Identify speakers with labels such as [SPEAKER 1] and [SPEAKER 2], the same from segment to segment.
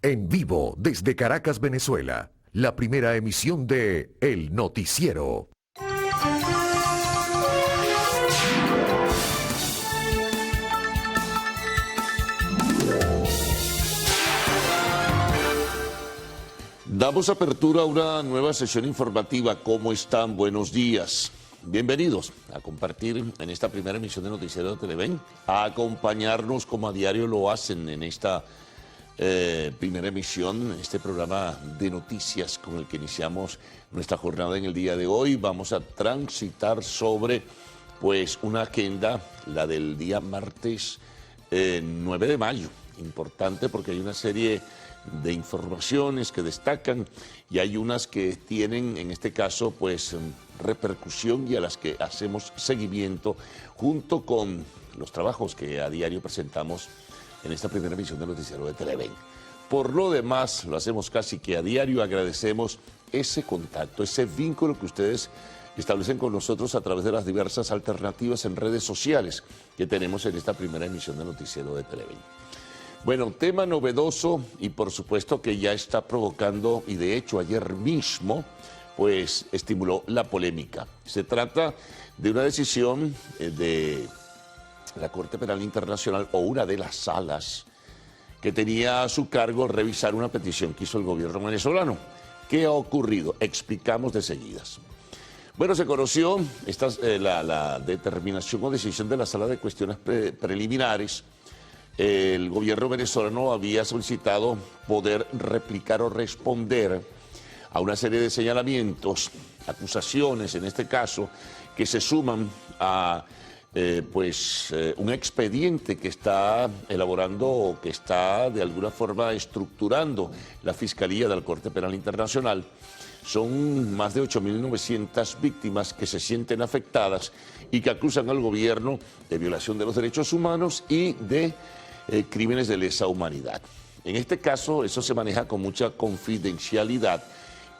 [SPEAKER 1] En vivo desde Caracas, Venezuela, la primera emisión de El Noticiero.
[SPEAKER 2] Damos apertura a una nueva sesión informativa. ¿Cómo están? Buenos días. Bienvenidos a compartir en esta primera emisión de Noticiero de Televen, a acompañarnos como a diario lo hacen en esta primera emisión, este programa de noticias con el que iniciamos nuestra jornada en el día de hoy. Vamos a transitar sobre pues una agenda, la del día martes 9 de mayo, importante porque hay una serie de informaciones que destacan y hay unas que tienen en este caso pues repercusión y a las que hacemos seguimiento junto con los trabajos que a diario presentamos en esta primera emisión del Noticiero de Televen. Por lo demás, lo hacemos casi que a diario. Agradecemos ese contacto, ese vínculo que ustedes establecen con nosotros a través de las diversas alternativas en redes sociales que tenemos en esta primera emisión del Noticiero de Televen. Bueno, tema novedoso y por supuesto que ya está provocando, y de hecho ayer mismo, pues estimuló la polémica. Se trata de una decisión de la Corte Penal Internacional o una de las salas que tenía a su cargo revisar una petición que hizo el gobierno venezolano. ¿Qué ha ocurrido? Explicamos de seguidas. Bueno, se conoció la determinación o decisión de la Sala de Cuestiones Preliminares. El gobierno venezolano había solicitado poder replicar o responder a una serie de señalamientos, acusaciones en este caso, que se suman a un expediente que está elaborando o que está de alguna forma estructurando la Fiscalía de la Corte Penal Internacional. Son más de 8.900 víctimas que se sienten afectadas y que acusan al gobierno de violación de los derechos humanos y de crímenes de lesa humanidad. En este caso, eso se maneja con mucha confidencialidad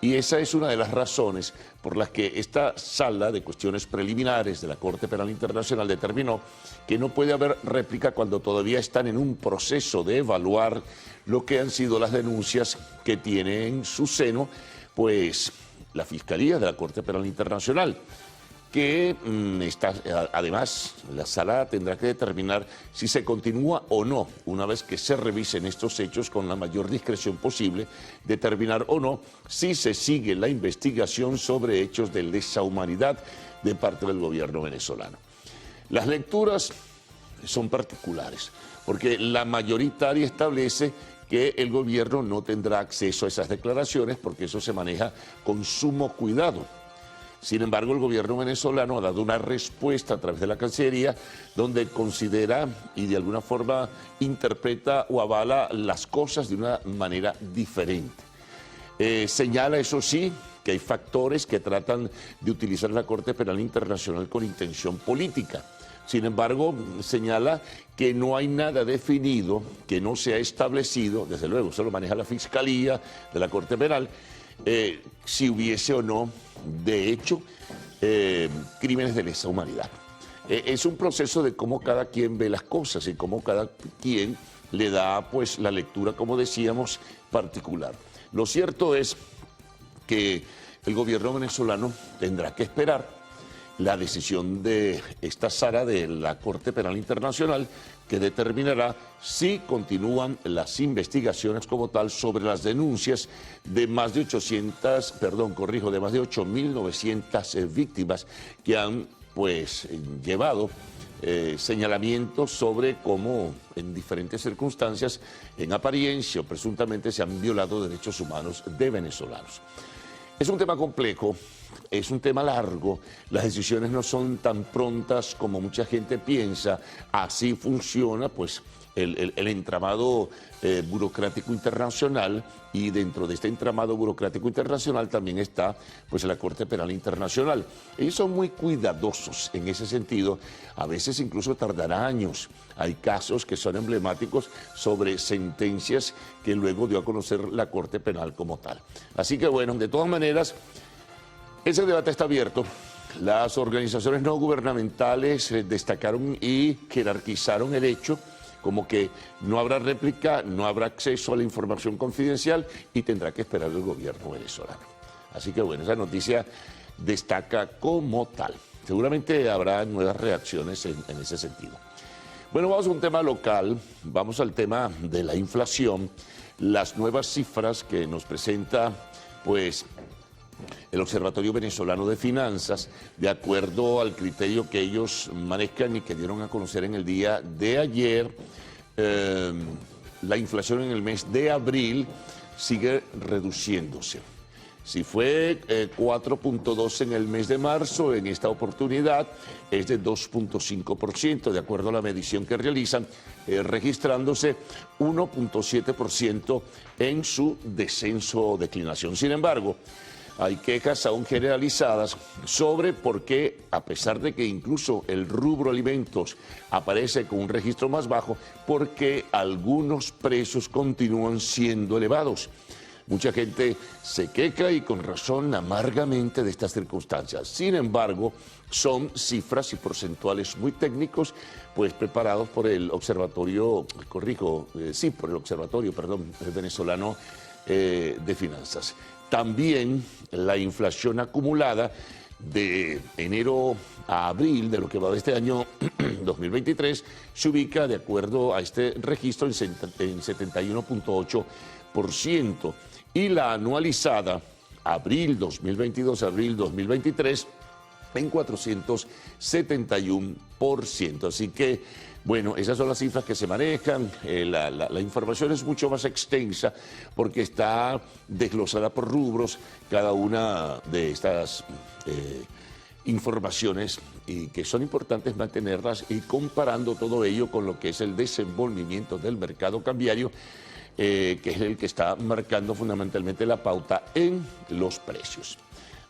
[SPEAKER 2] y esa es una de las razones por las que esta sala de cuestiones preliminares de la Corte Penal Internacional determinó que no puede haber réplica cuando todavía están en un proceso de evaluar lo que han sido las denuncias que tiene en su seno, pues, la Fiscalía de la Corte Penal Internacional, que además la sala tendrá que determinar si se continúa o no, una vez que se revisen estos hechos con la mayor discreción posible, determinar o no si se sigue la investigación sobre hechos de lesa humanidad de parte del gobierno venezolano. Las lecturas son particulares, porque la mayoritaria establece que el gobierno no tendrá acceso a esas declaraciones porque eso se maneja con sumo cuidado. Sin embargo, el gobierno venezolano ha dado una respuesta a través de la Cancillería donde considera y de alguna forma interpreta o avala las cosas de una manera diferente. Señala, eso sí, que hay factores que tratan de utilizar la Corte Penal Internacional con intención política. Sin embargo, señala que no hay nada definido, que no se ha establecido, desde luego, eso lo maneja la Fiscalía de la Corte Penal, si hubiese o no, de hecho, crímenes de lesa humanidad. Es un proceso de cómo cada quien ve las cosas y cómo cada quien le da pues la lectura, como decíamos, particular. Lo cierto es que el gobierno venezolano tendrá que esperar la decisión de esta sala de la Corte Penal Internacional que determinará si continúan las investigaciones como tal sobre las denuncias de más de 8.900 víctimas que han pues llevado señalamientos sobre cómo en diferentes circunstancias, en apariencia o presuntamente, se han violado derechos humanos de venezolanos. Es un tema complejo, es un tema largo, las decisiones no son tan prontas como mucha gente piensa, así funciona pues el entramado burocrático internacional, y dentro de este entramado burocrático internacional también está pues la Corte Penal Internacional. Ellos son muy cuidadosos en ese sentido, a veces incluso tardará años. Hay casos que son emblemáticos sobre sentencias que luego dio a conocer la Corte Penal como tal. Así que bueno, de todas maneras, ese debate está abierto. Las organizaciones no gubernamentales destacaron y jerarquizaron el hecho como que no habrá réplica, no habrá acceso a la información confidencial y tendrá que esperar el gobierno venezolano. Así que bueno, esa noticia destaca como tal. Seguramente habrá nuevas reacciones en ese sentido. Bueno, vamos a un tema local, vamos al tema de la inflación, las nuevas cifras que nos presenta pues el Observatorio Venezolano de Finanzas, de acuerdo al criterio que ellos manejan y que dieron a conocer en el día de ayer. La inflación en el mes de abril sigue reduciéndose. Si fue 4.2 en el mes de marzo, en esta oportunidad es de 2.5%, de acuerdo a la medición que realizan, registrándose 1.7% en su descenso o declinación. Sin embargo, hay quejas aún generalizadas sobre por qué, a pesar de que incluso el rubro alimentos aparece con un registro más bajo, por qué algunos precios continúan siendo elevados. Mucha gente se queja y con razón amargamente de estas circunstancias. Sin embargo, son cifras y porcentuales muy técnicos, pues preparados por el Observatorio, por el Observatorio, Venezolano de Finanzas. También la inflación acumulada de enero a abril de lo que va de este año 2023 se ubica, de acuerdo a este registro, en 71.8%. Y la anualizada, abril 2022, abril 2023, en 471%. Así que, bueno, esas son las cifras que se manejan. La información es mucho más extensa porque está desglosada por rubros cada una de estas informaciones, y que son importantes mantenerlas y comparando todo ello con lo que es el desenvolvimiento del mercado cambiario, que es el que está marcando fundamentalmente la pauta en los precios.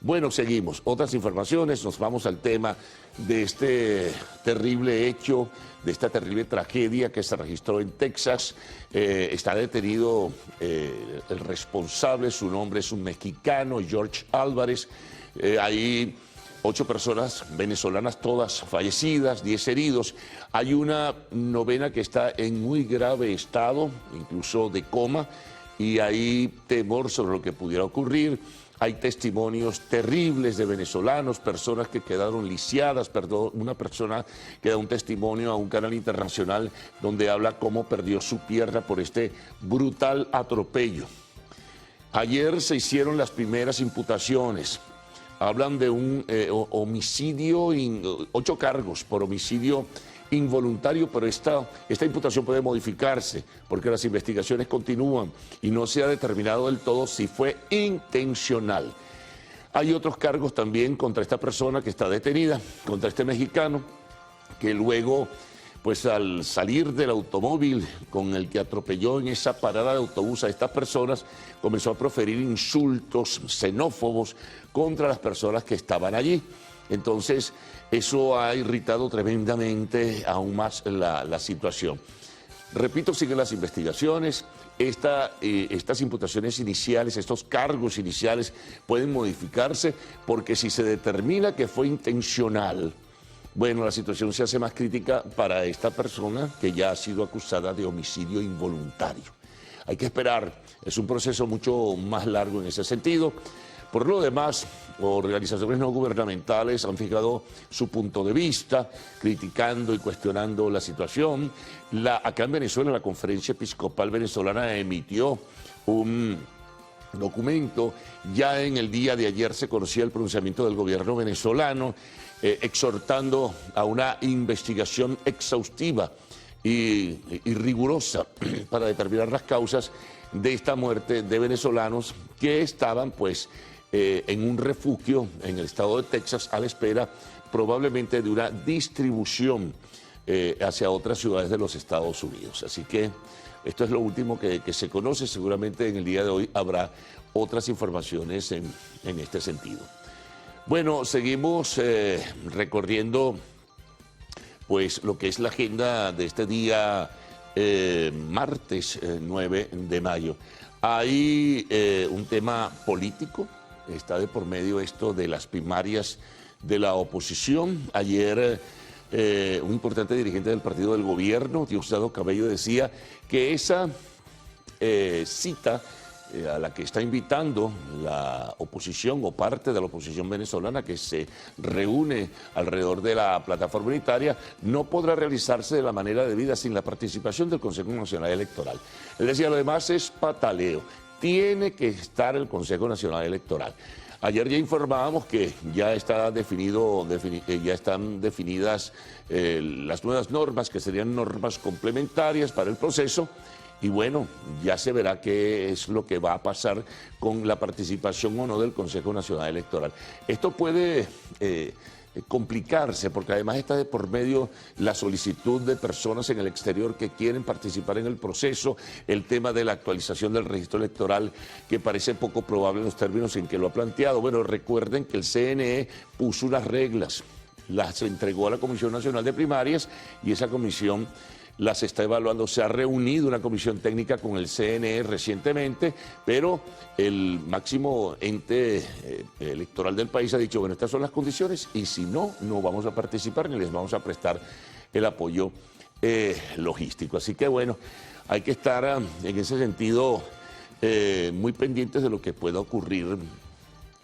[SPEAKER 2] Bueno, seguimos. Otras informaciones, nos vamos al tema de este terrible hecho, de esta terrible tragedia que se registró en Texas. Está detenido el responsable, su nombre es un mexicano, George Álvarez. Hay 8 personas venezolanas, todas fallecidas, 10 heridos. Hay una novena que está en muy grave estado, incluso de coma, y hay temor sobre lo que pudiera ocurrir. Hay testimonios terribles de venezolanos, personas que quedaron lisiadas. Una persona que da un testimonio a un canal internacional donde habla cómo perdió su pierna por este brutal atropello. Ayer se hicieron las primeras imputaciones. Hablan de un homicidio, 8 cargos por homicidio involuntario, pero esta imputación puede modificarse porque las investigaciones continúan y no se ha determinado del todo si fue intencional. Hay otros cargos también contra esta persona que está detenida, contra este mexicano, que luego, pues al salir del automóvil con el que atropelló en esa parada de autobús a estas personas, comenzó a proferir insultos xenófobos contra las personas que estaban allí. Entonces, eso ha irritado tremendamente aún más la situación. Repito, siguen las investigaciones. Estas imputaciones iniciales, estos cargos iniciales pueden modificarse porque si se determina que fue intencional, bueno, la situación se hace más crítica para esta persona que ya ha sido acusada de homicidio involuntario. Hay que esperar, es un proceso mucho más largo en ese sentido. Por lo demás, organizaciones no gubernamentales han fijado su punto de vista, criticando y cuestionando la situación. Acá en Venezuela, la Conferencia Episcopal Venezolana emitió un documento. Ya en el día de ayer se conocía el pronunciamiento del gobierno venezolano, exhortando a una investigación exhaustiva y rigurosa para determinar las causas de esta muerte de venezolanos que estaban pues en un refugio en el estado de Texas a la espera probablemente de una distribución hacia otras ciudades de los Estados Unidos. Así que esto es lo último que se conoce. Seguramente en el día de hoy habrá otras informaciones en este sentido. Bueno, seguimos recorriendo pues lo que es la agenda de este día martes 9 de mayo. Hay un tema político, está de por medio esto de las primarias de la oposición. Ayer un importante dirigente del partido del gobierno, Diosdado Cabello, decía que esa cita a la que está invitando la oposición o parte de la oposición venezolana que se reúne alrededor de la plataforma unitaria no podrá realizarse de la manera debida sin la participación del Consejo Nacional Electoral. Él decía, lo demás es pataleo, tiene que estar el Consejo Nacional Electoral. Ayer ya informábamos que ya está ya están definidas las nuevas normas, que serían normas complementarias para el proceso. Y bueno, ya se verá qué es lo que va a pasar con la participación o no del Consejo Nacional Electoral. Esto puede complicarse porque además está de por medio la solicitud de personas en el exterior que quieren participar en el proceso, el tema de la actualización del registro electoral que parece poco probable en los términos en que lo ha planteado. Bueno, recuerden que el CNE puso unas reglas, las entregó a la Comisión Nacional de Primarias y esa comisión las está evaluando. Se ha reunido una comisión técnica con el CNE recientemente, pero el máximo ente electoral del país ha dicho, bueno, estas son las condiciones y si no, no vamos a participar ni les vamos a prestar el apoyo logístico. Así que bueno, hay que estar en ese sentido muy pendientes de lo que pueda ocurrir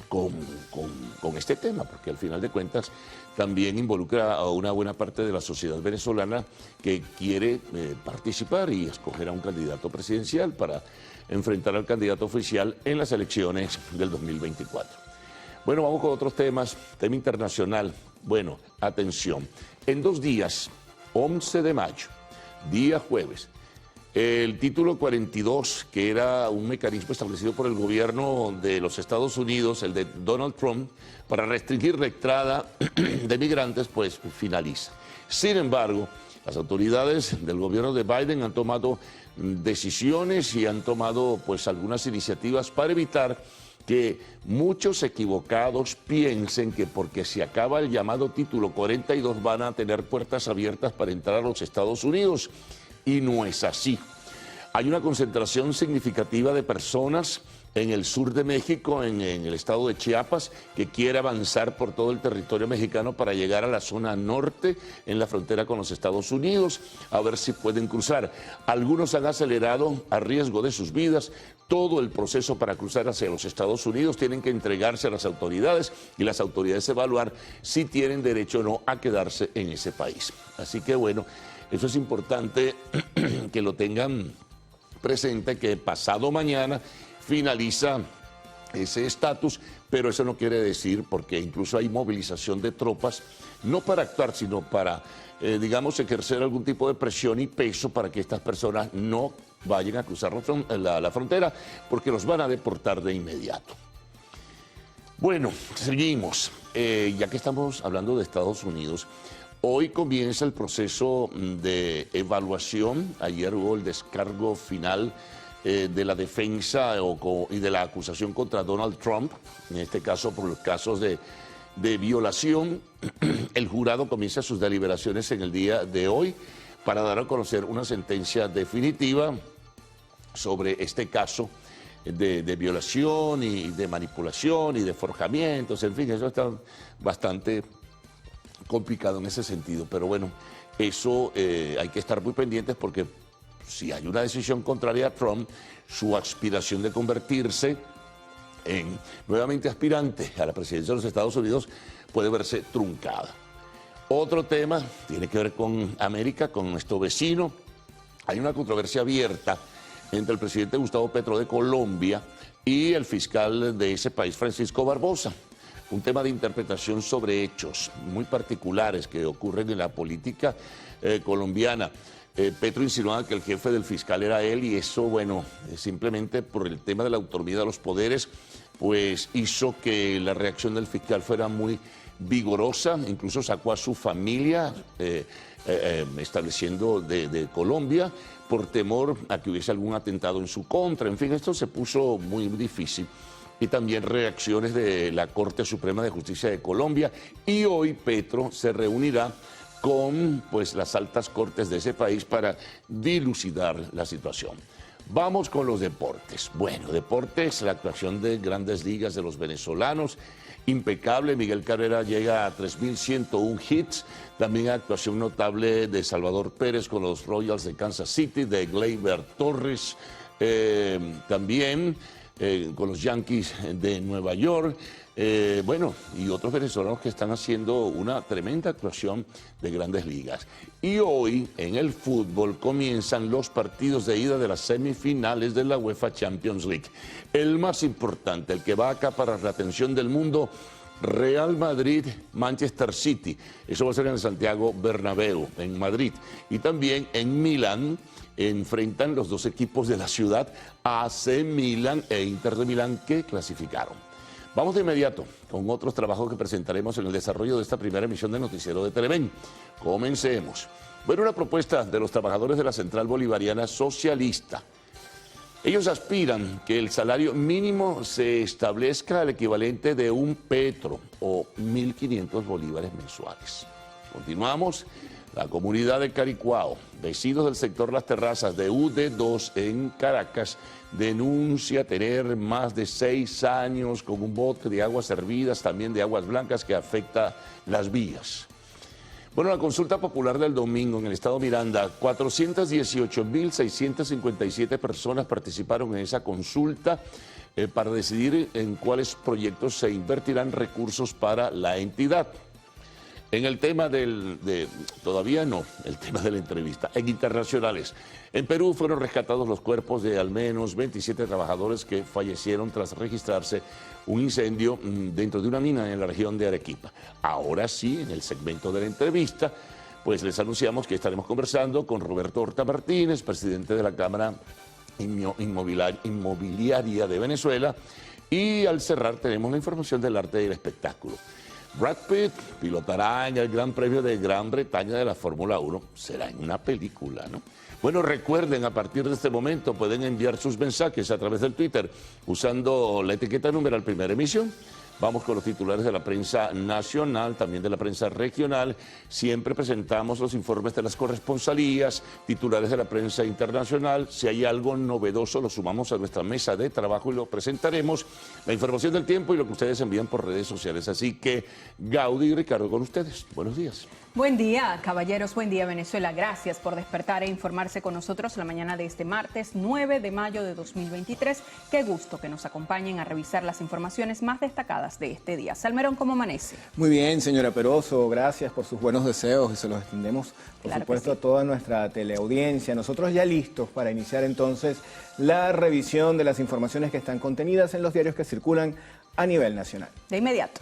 [SPEAKER 2] con este tema, porque al final de cuentas también involucra a una buena parte de la sociedad venezolana que quiere participar y escoger a un candidato presidencial para enfrentar al candidato oficial en las elecciones del 2024. Bueno, vamos con otros temas. Tema internacional. Bueno, atención. En 2 días, 11 de mayo, día jueves, el título 42, que era un mecanismo establecido por el gobierno de los Estados Unidos, el de Donald Trump, para restringir la entrada de migrantes, pues finaliza. Sin embargo, las autoridades del gobierno de Biden han tomado decisiones y han tomado pues algunas iniciativas para evitar que muchos equivocados piensen que porque se acaba el llamado título 42 van a tener puertas abiertas para entrar a los Estados Unidos. Y no es así. Hay una concentración significativa de personas en el sur de México, en el estado de Chiapas, que quiere avanzar por todo el territorio mexicano para llegar a la zona norte, en la frontera con los Estados Unidos, a ver si pueden cruzar. Algunos han acelerado a riesgo de sus vidas todo el proceso para cruzar hacia los Estados Unidos. Tienen que entregarse a las autoridades y las autoridades evaluar si tienen derecho o no a quedarse en ese país. Así que bueno, eso es importante que lo tengan presente, que pasado mañana finaliza ese estatus, pero eso no quiere decir, porque incluso hay movilización de tropas, no para actuar, sino para, digamos, ejercer algún tipo de presión y peso para que estas personas no vayan a cruzar la frontera, porque los van a deportar de inmediato. Bueno, seguimos. Ya que estamos hablando de Estados Unidos, hoy comienza el proceso de evaluación. Ayer hubo el descargo final de la defensa y de la acusación contra Donald Trump, en este caso por los casos de violación. El jurado comienza sus deliberaciones en el día de hoy para dar a conocer una sentencia definitiva sobre este caso de violación y de manipulación y de forjamientos. En fin, eso está bastante complicado en ese sentido, pero bueno, eso hay que estar muy pendientes porque si hay una decisión contraria a Trump, su aspiración de convertirse en nuevamente aspirante a la presidencia de los Estados Unidos puede verse truncada. Otro tema tiene que ver con América, con nuestro vecino. Hay una controversia abierta entre el presidente Gustavo Petro de Colombia y el fiscal de ese país, Francisco Barbosa. Un tema de interpretación sobre hechos muy particulares que ocurren en la política colombiana. Petro insinuaba que el jefe del fiscal era él y eso, bueno, simplemente por el tema de la autonomía de los poderes, pues hizo que la reacción del fiscal fuera muy vigorosa, incluso sacó a su familia estableciendo de Colombia por temor a que hubiese algún atentado en su contra. En fin, esto se puso muy difícil. Y también reacciones de la Corte Suprema de Justicia de Colombia. Y hoy Petro se reunirá con pues, las altas cortes de ese país para dilucidar la situación. Vamos con los deportes. Bueno, deportes, la actuación de grandes ligas de los venezolanos, impecable. Miguel Cabrera llega a 3.101 hits. También actuación notable de Salvador Pérez con los Royals de Kansas City, de Gleyber Torres, también con los Yankees de Nueva York. Bueno, y otros venezolanos que están haciendo una tremenda actuación de grandes ligas. Y hoy en el fútbol comienzan los partidos de ida de las semifinales de la UEFA Champions League. El más importante, el que va a acaparar la atención del mundo, Real Madrid, Manchester City. Eso va a ser en el Santiago Bernabéu, en Madrid. Y también en Milán enfrentan los dos equipos de la ciudad, AC Milán e Inter de Milán, que clasificaron. Vamos de inmediato con otros trabajos que presentaremos en el desarrollo de esta primera emisión de Noticiero de Televen. Comencemos. Bueno, una propuesta de los trabajadores de la Central Bolivariana Socialista. Ellos aspiran que el salario mínimo se establezca al equivalente de un petro o 1.500 bolívares mensuales. Continuamos. La comunidad de Caricuao, vecinos del sector Las Terrazas de UD2 en Caracas, denuncia tener más de 6 años con un bote de aguas hervidas, también de aguas blancas, que afecta las vías. Bueno, la consulta popular del domingo en el estado Miranda, 418.657 personas participaron en esa consulta para decidir en cuáles proyectos se invertirán recursos para la entidad. En el tema todavía no, el tema de la entrevista. En internacionales, en Perú fueron rescatados los cuerpos de al menos 27 trabajadores que fallecieron tras registrarse un incendio dentro de una mina en la región de Arequipa. Ahora sí, en el segmento de la entrevista, pues les anunciamos que estaremos conversando con Roberto Horta Martínez, presidente de la Cámara Inmobiliaria de Venezuela, y al cerrar tenemos la información del arte y el espectáculo. Brad Pitt pilotará en el Gran Premio de Gran Bretaña de la Fórmula 1. Será en una película, ¿no? Bueno, recuerden, a partir de este momento pueden enviar sus mensajes a través del Twitter usando la etiqueta numeral Primera Emisión. Vamos con los titulares de la prensa nacional, también de la prensa regional. Siempre presentamos los informes de las corresponsalías, titulares de la prensa internacional. Si hay algo novedoso, lo sumamos a nuestra mesa de trabajo y lo presentaremos. La información del tiempo y lo que ustedes envían por redes sociales. Así que, Gaudí y Ricardo, con ustedes. Buenos días.
[SPEAKER 3] Buen día, caballeros. Buen día, Venezuela. Gracias por despertar e informarse con nosotros la mañana de este martes 9 de mayo de 2023. Qué gusto que nos acompañen a revisar las informaciones más destacadas de este día. Salmerón, ¿cómo amanece?
[SPEAKER 4] Muy bien, señora Peroso. Gracias por sus buenos deseos y se los extendemos, por supuesto, a toda nuestra teleaudiencia. Nosotros ya listos para iniciar entonces la revisión de las informaciones que están contenidas en los diarios que circulan a nivel nacional.
[SPEAKER 3] De inmediato.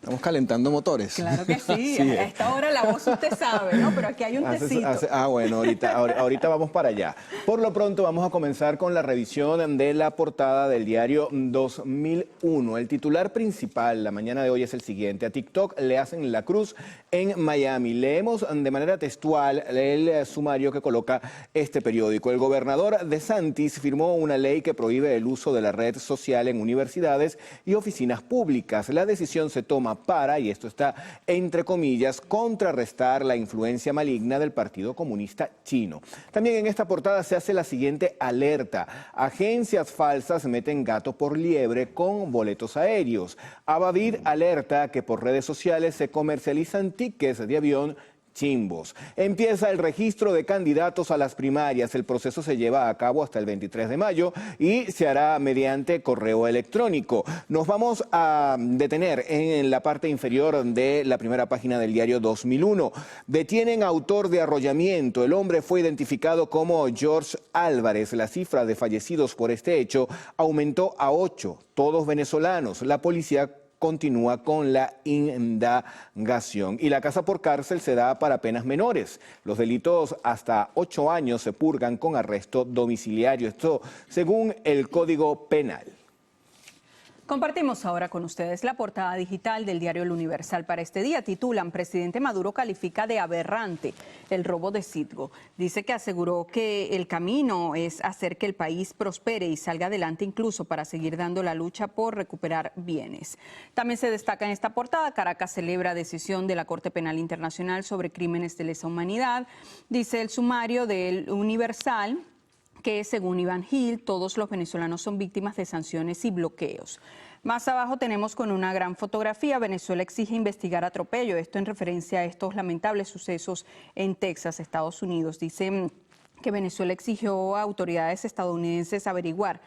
[SPEAKER 4] Estamos calentando motores.
[SPEAKER 3] Claro que sí. A esta hora la voz usted sabe, ¿no? Pero aquí hay un tecito.
[SPEAKER 4] Bueno, ahorita vamos para allá. Por lo pronto vamos a comenzar con la revisión de la portada del diario 2001. El titular principal la mañana de hoy es el siguiente. A TikTok le hacen la cruz en Miami. Leemos de manera textual el sumario que coloca este periódico. El gobernador DeSantis firmó una ley que prohíbe el uso de la red social en universidades y oficinas públicas. La decisión se toma para, y esto está entre comillas, contrarrestar la influencia maligna del Partido Comunista Chino. También en esta portada se hace la siguiente alerta. Agencias falsas meten gato por liebre con boletos aéreos. Abavid alerta que por redes sociales se comercializan tickets de avión chimbos. Empieza el registro de candidatos a las primarias. El proceso se lleva a cabo hasta el 23 de mayo y se hará mediante correo electrónico. Nos vamos a detener en la parte inferior de la primera página del diario 2001. Detienen a autor de arrollamiento. El hombre fue identificado como George Álvarez. La cifra de fallecidos por este hecho aumentó a 8, todos venezolanos. La policía continúa con la indagación. Y la casa por cárcel se da para penas menores. Los delitos hasta 8 años se purgan con arresto domiciliario. Esto según el Código Penal.
[SPEAKER 3] Compartimos ahora con ustedes la portada digital del diario El Universal para este día. Titulan: Presidente Maduro califica de aberrante el robo de Citgo. Dice que aseguró que el camino es hacer que el país prospere y salga adelante, incluso para seguir dando la lucha por recuperar bienes. También se destaca en esta portada: Caracas celebra decisión de la Corte Penal Internacional sobre crímenes de lesa humanidad. Dice el sumario del Universal que, según Iván Gil, todos los venezolanos son víctimas de sanciones y bloqueos. Más abajo tenemos con una gran fotografía: Venezuela exige investigar atropello. Esto en referencia a estos lamentables sucesos en Texas, Estados Unidos. Dice que Venezuela exigió a autoridades estadounidenses averiguar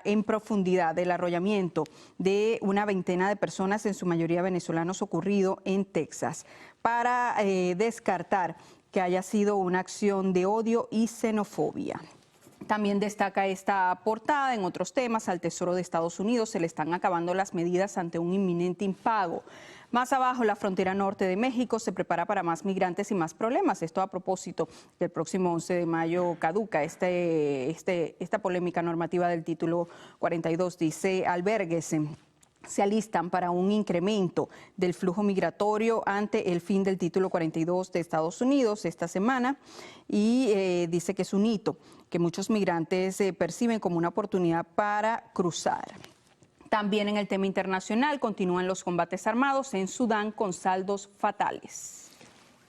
[SPEAKER 3] en profundidad el arrollamiento de una veintena de personas, en su mayoría venezolanos, ocurrido en Texas, para descartar que haya sido una acción de odio y xenofobia. También destaca esta portada en otros temas: al Tesoro de Estados Unidos se le están acabando las medidas ante un inminente impago. Más abajo, la frontera norte de México se prepara para más migrantes y más problemas. Esto a propósito del próximo 11 de mayo caduca esta polémica normativa del título 42. Dice: albergues se alistan para un incremento del flujo migratorio ante el fin del título 42 de Estados Unidos esta semana, y dice que es un hito que muchos migrantes perciben como una oportunidad para cruzar. También en el tema internacional, continúan los combates armados en Sudán con saldos fatales.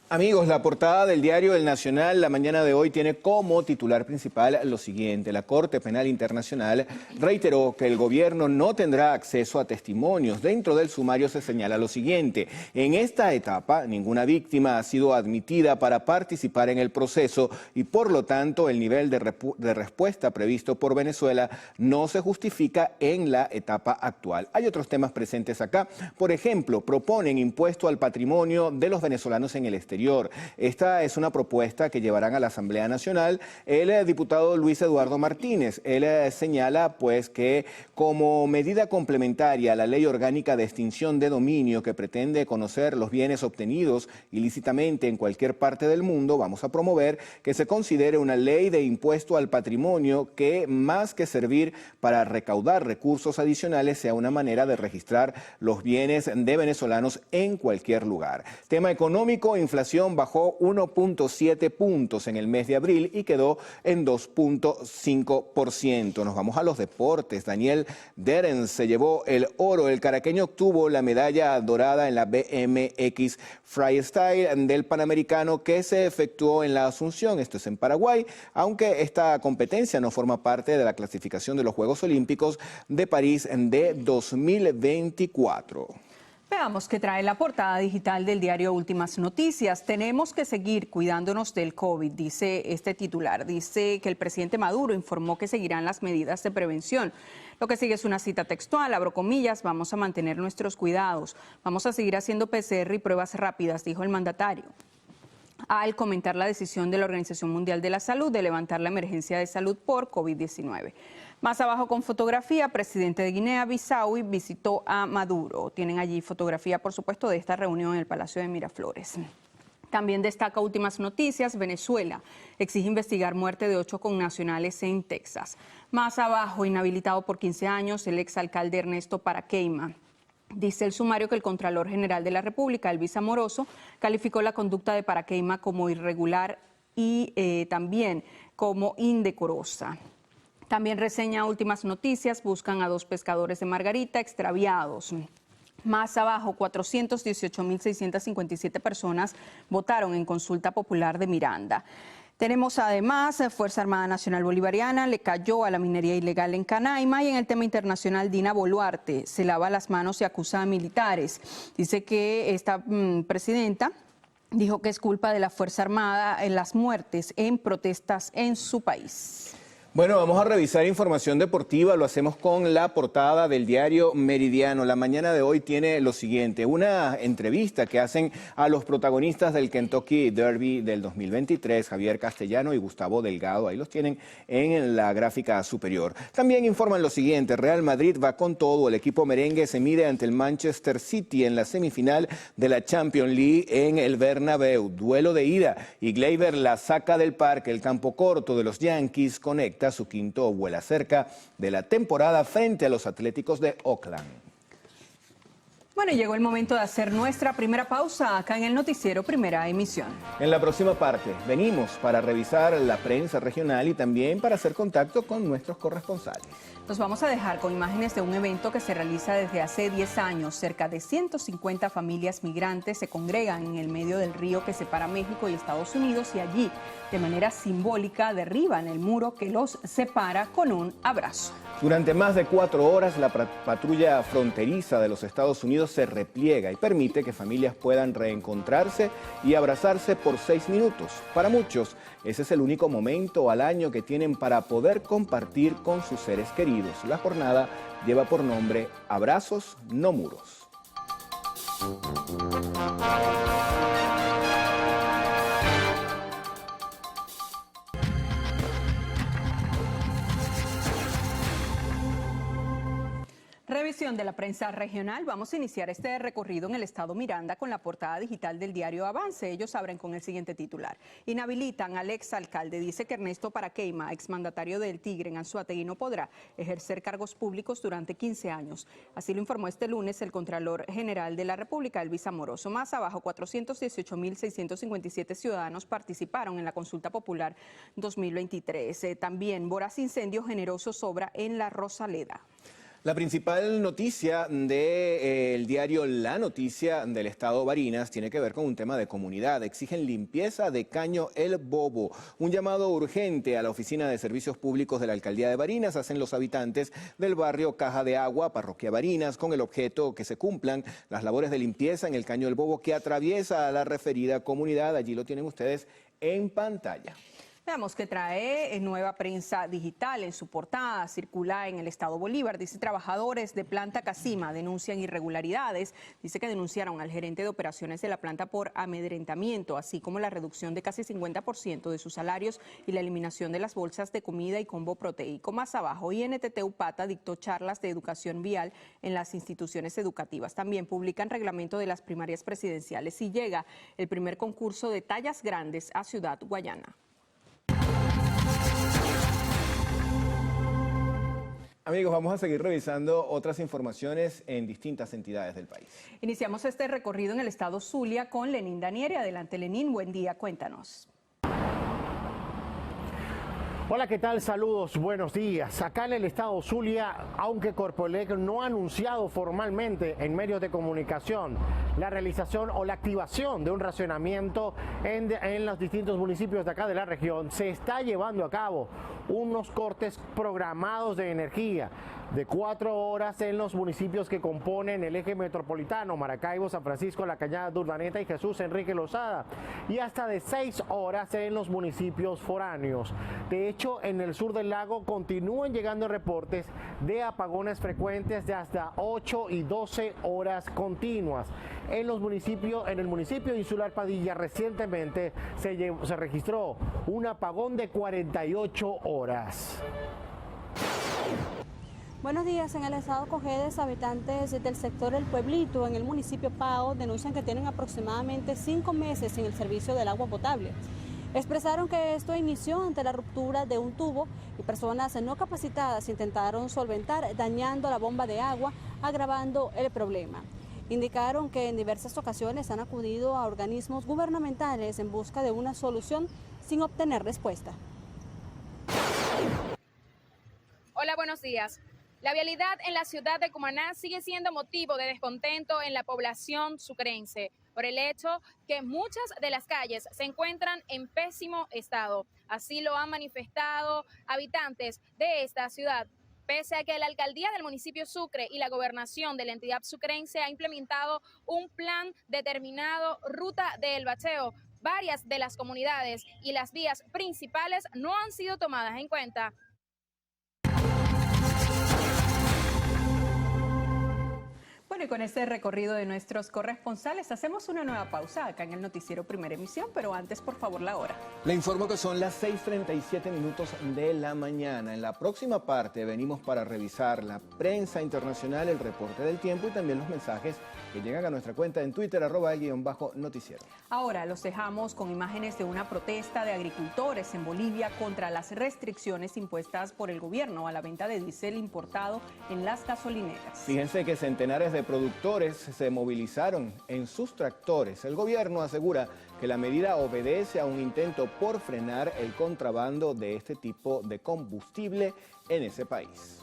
[SPEAKER 4] Amigos, la portada del diario El Nacional la mañana de hoy tiene como titular principal lo siguiente: la Corte Penal Internacional reiteró que el gobierno no tendrá acceso a testimonios. Dentro del sumario se señala lo siguiente: en esta etapa, ninguna víctima ha sido admitida para participar en el proceso y, por lo tanto, el nivel de respuesta previsto por Venezuela no se justifica en la etapa actual. Hay otros temas presentes acá. Por ejemplo, proponen impuesto al patrimonio de los venezolanos en el exterior. Esta es una propuesta que llevarán a la Asamblea Nacional el diputado Luis Eduardo Martínez. Él señala pues que, como medida complementaria a la Ley Orgánica de Extinción de Dominio, que pretende conocer los bienes obtenidos ilícitamente en cualquier parte del mundo, vamos a promover que se considere una ley de impuesto al patrimonio que, más que servir para recaudar recursos adicionales, sea una manera de registrar los bienes de venezolanos en cualquier lugar. Tema económico: inflación bajó 1.7 puntos en el mes de abril y quedó en 2.5%. Nos vamos a los deportes. Daniel Derens se llevó el oro. El caraqueño obtuvo la medalla dorada en la BMX Freestyle del Panamericano, que se efectuó en la Asunción, esto es en Paraguay, aunque esta competencia no forma parte de la clasificación de los Juegos Olímpicos de París de 2024.
[SPEAKER 3] Veamos qué trae la portada digital del diario Últimas Noticias. Tenemos que seguir cuidándonos del COVID, dice este titular. Dice que el presidente Maduro informó que seguirán las medidas de prevención. Lo que sigue es una cita textual, abro comillas: vamos a mantener nuestros cuidados, vamos a seguir haciendo PCR y pruebas rápidas, dijo el mandatario, al comentar la decisión de la Organización Mundial de la Salud de levantar la emergencia de salud por COVID-19. Más abajo, con fotografía: presidente de Guinea-Bissau visitó a Maduro. Tienen allí fotografía, por supuesto, de esta reunión en el Palacio de Miraflores. También destaca Últimas Noticias: Venezuela exige investigar muerte de 8 connacionales en Texas. Más abajo, inhabilitado por 15 años el exalcalde Ernesto Paraqueima. Dice el sumario que el Contralor General de la República, Elvis Amoroso, calificó la conducta de Paraqueima como irregular y también como indecorosa. También reseña Últimas Noticias: buscan a 2 pescadores de Margarita extraviados. Más abajo, 418.657 personas votaron en consulta popular de Miranda. Tenemos además: Fuerza Armada Nacional Bolivariana le cayó a la minería ilegal en Canaima. Y en el tema internacional, Dina Boluarte se lava las manos y acusa a militares. Dice que esta presidenta dijo que es culpa de la Fuerza Armada en las muertes en protestas en su país.
[SPEAKER 4] Bueno, vamos a revisar información deportiva. Lo hacemos con la portada del diario Meridiano. La mañana de hoy tiene lo siguiente: una entrevista que hacen a los protagonistas del Kentucky Derby del 2023, Javier Castellano y Gustavo Delgado. Ahí los tienen en la gráfica superior. También informan lo siguiente: Real Madrid va con todo. El equipo merengue se mide ante el Manchester City en la semifinal de la Champions League en el Bernabéu. Duelo de ida y Gleyber la saca del parque. El campo corto de los Yankees conecta su quinto vuela cerca de la temporada frente a los Atléticos de Oakland.
[SPEAKER 3] Bueno, llegó el momento de hacer nuestra primera pausa acá en el noticiero Primera Emisión.
[SPEAKER 4] En la próxima parte venimos para revisar la prensa regional y también para hacer contacto con nuestros corresponsales.
[SPEAKER 3] Nos vamos a dejar con imágenes de un evento que se realiza desde hace 10 años. Cerca de 150 familias migrantes se congregan en el medio del río que separa México y Estados Unidos y allí, de manera simbólica, derriban el muro que los separa con un abrazo.
[SPEAKER 4] Durante más de 4 horas, la patrulla fronteriza de los Estados Unidos se repliega y permite que familias puedan reencontrarse y abrazarse por 6 minutos. Para muchos, ese es el único momento al año que tienen para poder compartir con sus seres queridos. La jornada lleva por nombre Abrazos, no muros.
[SPEAKER 3] Revisión de la prensa regional. Vamos a iniciar este recorrido en el estado Miranda con la portada digital del diario Avance. Ellos abren con el siguiente titular. Inhabilitan al exalcalde. Dice que Ernesto Paraqueima, exmandatario del Tigre en Anzoátegui, no podrá ejercer cargos públicos durante 15 años. Así lo informó este lunes el Contralor General de la República, Elvis Amoroso. Más abajo, 418.657 ciudadanos participaron en la consulta popular 2023. También voraz incendio generoso sobra en la Rosaleda.
[SPEAKER 4] La principal noticia del diario La Noticia del Estado Barinas tiene que ver con un tema de comunidad. Exigen limpieza de Caño El Bobo. Un llamado urgente a la Oficina de Servicios Públicos de la Alcaldía de Barinas hacen los habitantes del barrio Caja de Agua, Parroquia Barinas, con el objeto que se cumplan las labores de limpieza en el Caño El Bobo que atraviesa a la referida comunidad. Allí lo tienen ustedes en pantalla.
[SPEAKER 3] Veamos qué trae Nueva Prensa Digital en su portada. Circula en el estado Bolívar. Dice: trabajadores de planta Casima denuncian irregularidades. Dice que denunciaron al gerente de operaciones de la planta por amedrentamiento, así como la reducción de casi 50% de sus salarios y la eliminación de las bolsas de comida y combo proteico. Más abajo, INTT Upata dictó charlas de educación vial en las instituciones educativas. También publican reglamento de las primarias presidenciales y llega el primer concurso de tallas grandes a Ciudad Guayana.
[SPEAKER 4] Amigos, vamos a seguir revisando otras informaciones en distintas entidades del país.
[SPEAKER 3] Iniciamos este recorrido en el estado Zulia con Lenín Danieri. Adelante, Lenín, buen día, cuéntanos.
[SPEAKER 5] Hola, ¿qué tal? Saludos, buenos días. Acá en el estado Zulia, aunque Corpoelec no ha anunciado formalmente en medios de comunicación la realización o la activación de un racionamiento en los distintos municipios de acá de la región, se está llevando a cabo unos cortes programados de energía de 4 horas en los municipios que componen el eje metropolitano, Maracaibo, San Francisco, La Cañada de Urdaneta y Jesús Enrique Lozada, y hasta de 6 horas en los municipios foráneos. De hecho, en el sur del lago continúan llegando reportes de apagones frecuentes de hasta 8 y 12 horas continuas. En el municipio insular Padilla recientemente se registró un apagón de 48 horas.
[SPEAKER 6] Buenos días. En el estado Cojedes, habitantes del sector El Pueblito, en el municipio Pao, denuncian que tienen aproximadamente 5 meses sin el servicio del agua potable. Expresaron que esto inició ante la ruptura de un tubo y personas no capacitadas intentaron solventar dañando la bomba de agua, agravando el problema. Indicaron que en diversas ocasiones han acudido a organismos gubernamentales en busca de una solución sin obtener respuesta.
[SPEAKER 7] Hola, buenos días. La vialidad en la ciudad de Cumaná sigue siendo motivo de descontento en la población sucrense por el hecho que muchas de las calles se encuentran en pésimo estado. Así lo han manifestado habitantes de esta ciudad. Pese a que la alcaldía del municipio Sucre y la gobernación de la entidad sucrense ha implementado un plan determinado ruta del bacheo, varias de las comunidades y las vías principales no han sido tomadas en cuenta.
[SPEAKER 3] Bueno, y con este recorrido de nuestros corresponsales hacemos una nueva pausa acá en el noticiero Primera Emisión, pero antes, por favor, la hora.
[SPEAKER 4] Le informo que son las 6:37 minutos de la mañana. En la próxima parte venimos para revisar la prensa internacional, el reporte del tiempo y también los mensajes que llegan a nuestra cuenta en Twitter, @el_noticiero.
[SPEAKER 3] Ahora los dejamos con imágenes de una protesta de agricultores en Bolivia contra las restricciones impuestas por el gobierno a la venta de diésel importado en las gasolineras.
[SPEAKER 4] Fíjense que centenares de productores se movilizaron en sus tractores. El gobierno asegura que la medida obedece a un intento por frenar el contrabando de este tipo de combustible en ese país.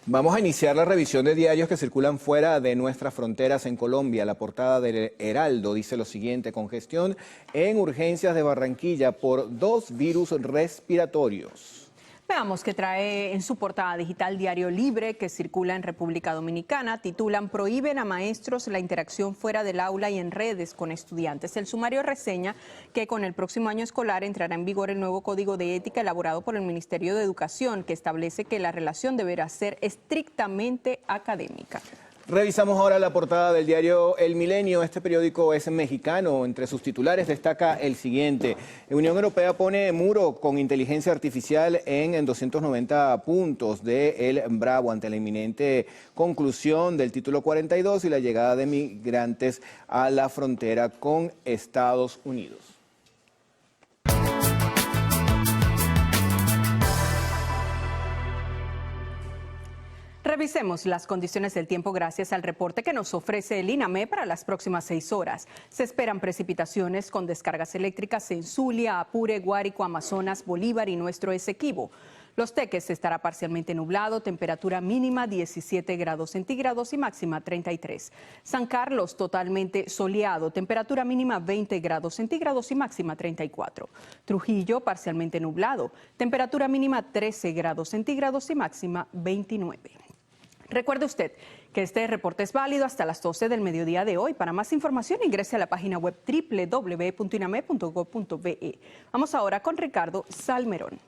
[SPEAKER 4] Vamos a iniciar la revisión de diarios que circulan fuera de nuestras fronteras en Colombia. La portada del Heraldo dice lo siguiente: congestión en urgencias de Barranquilla por 2 virus respiratorios.
[SPEAKER 3] Veamos qué trae en su portada digital Diario Libre, que circula en República Dominicana. Titulan: prohíben a maestros la interacción fuera del aula y en redes con estudiantes. El sumario reseña que con el próximo año escolar entrará en vigor el nuevo Código de Ética elaborado por el Ministerio de Educación, que establece que la relación deberá ser estrictamente académica.
[SPEAKER 4] Revisamos ahora la portada del diario El Milenio. Este periódico es mexicano. Entre sus titulares destaca el siguiente: Unión Europea pone muro con inteligencia artificial en 290 puntos de El Bravo ante la inminente conclusión del título 42 y la llegada de migrantes a la frontera con Estados Unidos.
[SPEAKER 3] Revisemos las condiciones del tiempo gracias al reporte que nos ofrece el INAME para las próximas 6 horas. Se esperan precipitaciones con descargas eléctricas en Zulia, Apure, Guárico, Amazonas, Bolívar y nuestro Esequibo. Los Teques estará parcialmente nublado, temperatura mínima 17 grados centígrados y máxima 33. San Carlos totalmente soleado, temperatura mínima 20 grados centígrados y máxima 34. Trujillo parcialmente nublado, temperatura mínima 13 grados centígrados y máxima 29. Recuerde usted que este reporte es válido hasta las 12 del mediodía de hoy. Para más información ingrese a la página web www.iname.gov.be. Vamos ahora con Ricardo Salmerón.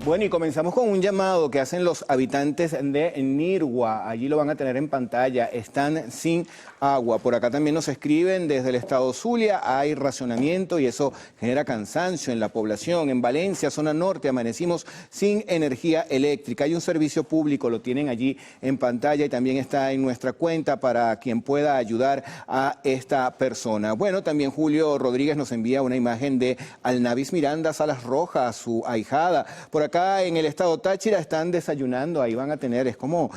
[SPEAKER 4] Bueno, y comenzamos con un llamado que hacen los habitantes de Nirgua. Allí lo van a tener en pantalla. Están sin agua. Por acá también nos escriben desde el estado Zulia. Hay racionamiento y eso genera cansancio en la población. En Valencia, zona norte, amanecimos sin energía eléctrica. Hay un servicio público, lo tienen allí en pantalla y también está en nuestra cuenta para quien pueda ayudar a esta persona. Bueno, también Julio Rodríguez nos envía una imagen de Alnavis Miranda Salas Rojas, su ahijada. Por acá en el estado Táchira están desayunando, ahí van a tener, es como,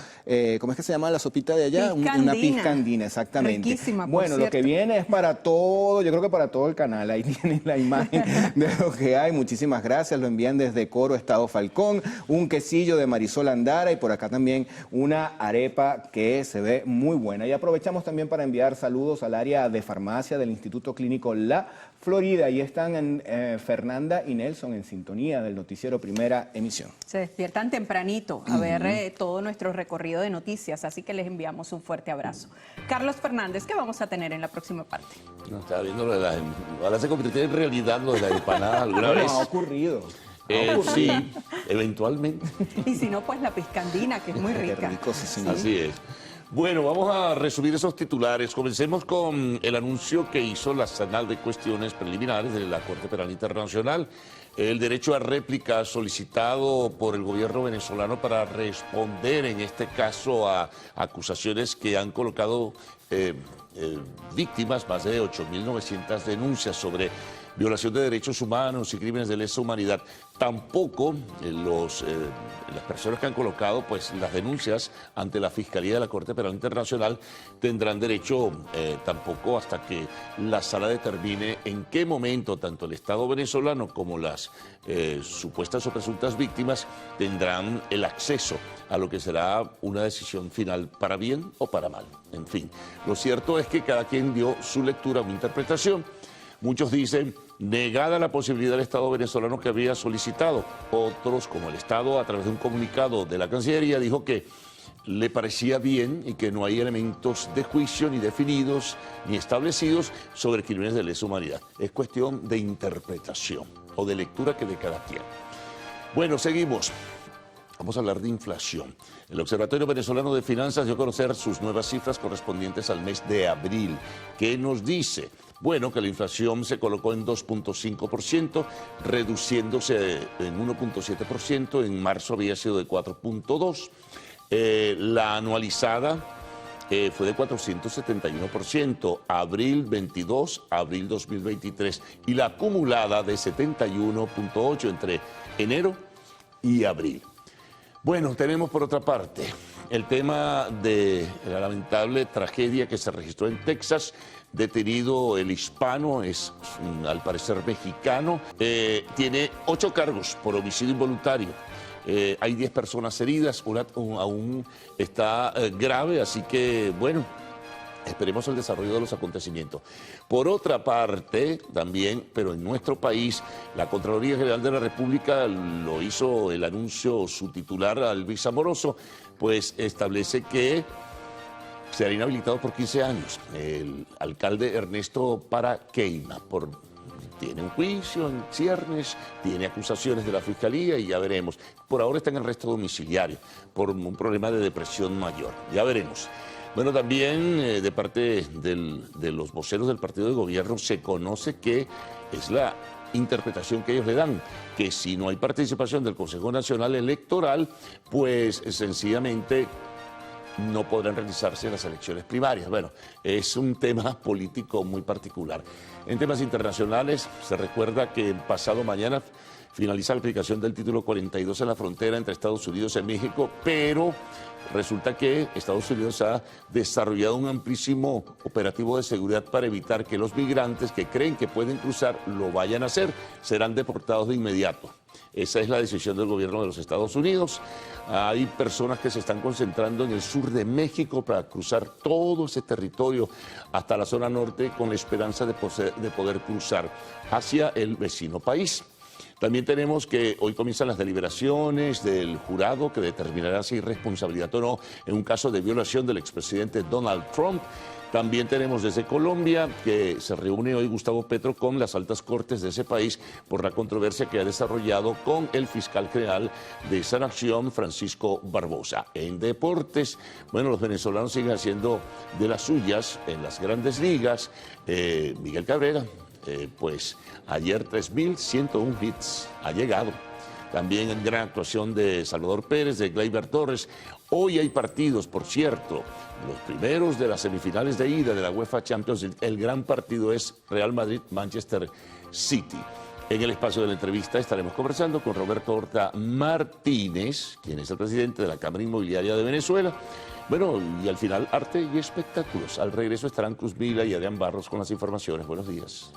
[SPEAKER 4] ¿cómo es que se llama la sopita de allá? Una piscandina, exactamente.
[SPEAKER 3] Riquísima,
[SPEAKER 4] bueno, lo que viene es para todo, yo creo que para todo el canal, ahí tienen la imagen de lo que hay. Muchísimas gracias, lo envían desde Coro, Estado Falcón, un quesillo de Marisol Andara y por acá también una arepa que se ve muy buena. Y aprovechamos también para enviar saludos al área de farmacia del Instituto Clínico La Florida. Ahí están Fernanda y Nelson en sintonía del noticiero Primera Emisión.
[SPEAKER 3] Se despiertan tempranito a ver todo nuestro recorrido de noticias, así que les enviamos un fuerte abrazo. Carlos Fernández, ¿qué vamos a tener en la próxima parte?
[SPEAKER 2] No, estaba viendo lo de las... Ahora se convirtió en realidad lo de la empanada alguna vez.
[SPEAKER 4] Ha ocurrido.
[SPEAKER 2] Sí, eventualmente.
[SPEAKER 3] Y si no, pues la piscandina, que es muy rica.
[SPEAKER 4] Qué rico, sí, señor.
[SPEAKER 2] Así es. Bueno, vamos a resumir esos titulares. Comencemos con el anuncio que hizo la Sala de Cuestiones Preliminares de la Corte Penal Internacional. El derecho a réplica solicitado por el gobierno venezolano para responder, en este caso, a acusaciones que han colocado víctimas, más de 8.900 denuncias sobre violación de derechos humanos y crímenes de lesa humanidad. Tampoco las personas que han colocado pues, las denuncias ante la Fiscalía de la Corte Penal Internacional tendrán derecho tampoco hasta que la sala determine en qué momento tanto el Estado venezolano como las supuestas o presuntas víctimas tendrán el acceso a lo que será una decisión final para bien o para mal. En fin, lo cierto es que cada quien dio su lectura o interpretación. Muchos dicen negada la posibilidad del Estado venezolano que había solicitado. Otros, como el Estado, a través de un comunicado de la Cancillería, dijo que le parecía bien y que no hay elementos de juicio ni definidos ni establecidos sobre crímenes de lesa humanidad. Es cuestión de interpretación o de lectura que de cada quien. Bueno, seguimos. Vamos a hablar de inflación. El Observatorio Venezolano de Finanzas dio a conocer sus nuevas cifras correspondientes al mes de abril. ¿Qué nos dice? Bueno, que la inflación se colocó en 2.5%, reduciéndose en 1.7%. En marzo había sido de 4.2%. La anualizada fue de 471%, abril 22, abril 2023, y la acumulada de 71.8 entre enero y abril. Bueno, tenemos por otra parte el tema de la lamentable tragedia que se registró en Texas. Detenido el hispano, es al parecer mexicano, tiene 8 cargos por homicidio involuntario. Hay 10 personas heridas, una aún está grave, así que bueno, esperemos el desarrollo de los acontecimientos. Por otra parte, también, pero en nuestro país, la Contraloría General de la República lo hizo el anuncio su titular, Alvis Amoroso, pues establece que será inhabilitado por 15 años el alcalde Ernesto Paraqueima tiene un juicio en ciernes, tiene acusaciones de la Fiscalía y ya veremos. Por ahora está en arresto domiciliario por un problema de depresión mayor. Ya veremos. Bueno, también de parte de los voceros del partido de gobierno se conoce que es la interpretación que ellos le dan, que si no hay participación del Consejo Nacional Electoral, pues sencillamente no podrán realizarse las elecciones primarias. Bueno, es un tema político muy particular. En temas internacionales, se recuerda que el pasado mañana finaliza la aplicación del título 42 en la frontera entre Estados Unidos y México, pero resulta que Estados Unidos ha desarrollado un amplísimo operativo de seguridad para evitar que los migrantes que creen que pueden cruzar lo vayan a hacer, serán deportados de inmediato. Esa es la decisión del gobierno de los Estados Unidos. Hay personas que se están concentrando en el sur de México para cruzar todo ese territorio hasta la zona norte con la esperanza de poder cruzar hacia el vecino país. También tenemos que hoy comienzan las deliberaciones del jurado que determinará si hay responsabilidad o no en un caso de violación del expresidente Donald Trump. También tenemos desde Colombia que se reúne hoy Gustavo Petro con las altas cortes de ese país por la controversia que ha desarrollado con el fiscal general de esa nación, Francisco Barbosa. En deportes, bueno, los venezolanos siguen haciendo de las suyas en las grandes ligas. Miguel Cabrera, pues ayer 3.101 hits ha llegado. También en gran actuación de Salvador Pérez, de Gleyber Torres. Hoy hay partidos, por cierto, los primeros de las semifinales de ida de la UEFA Champions League. El gran partido es Real Madrid-Manchester City. En el espacio de la entrevista estaremos conversando con Roberto Horta Martínez, quien es el presidente de la Cámara Inmobiliaria de Venezuela. Bueno, y al final, arte y espectáculos. Al regreso estarán Cruz Vila y Adrián Barros con las informaciones. Buenos días.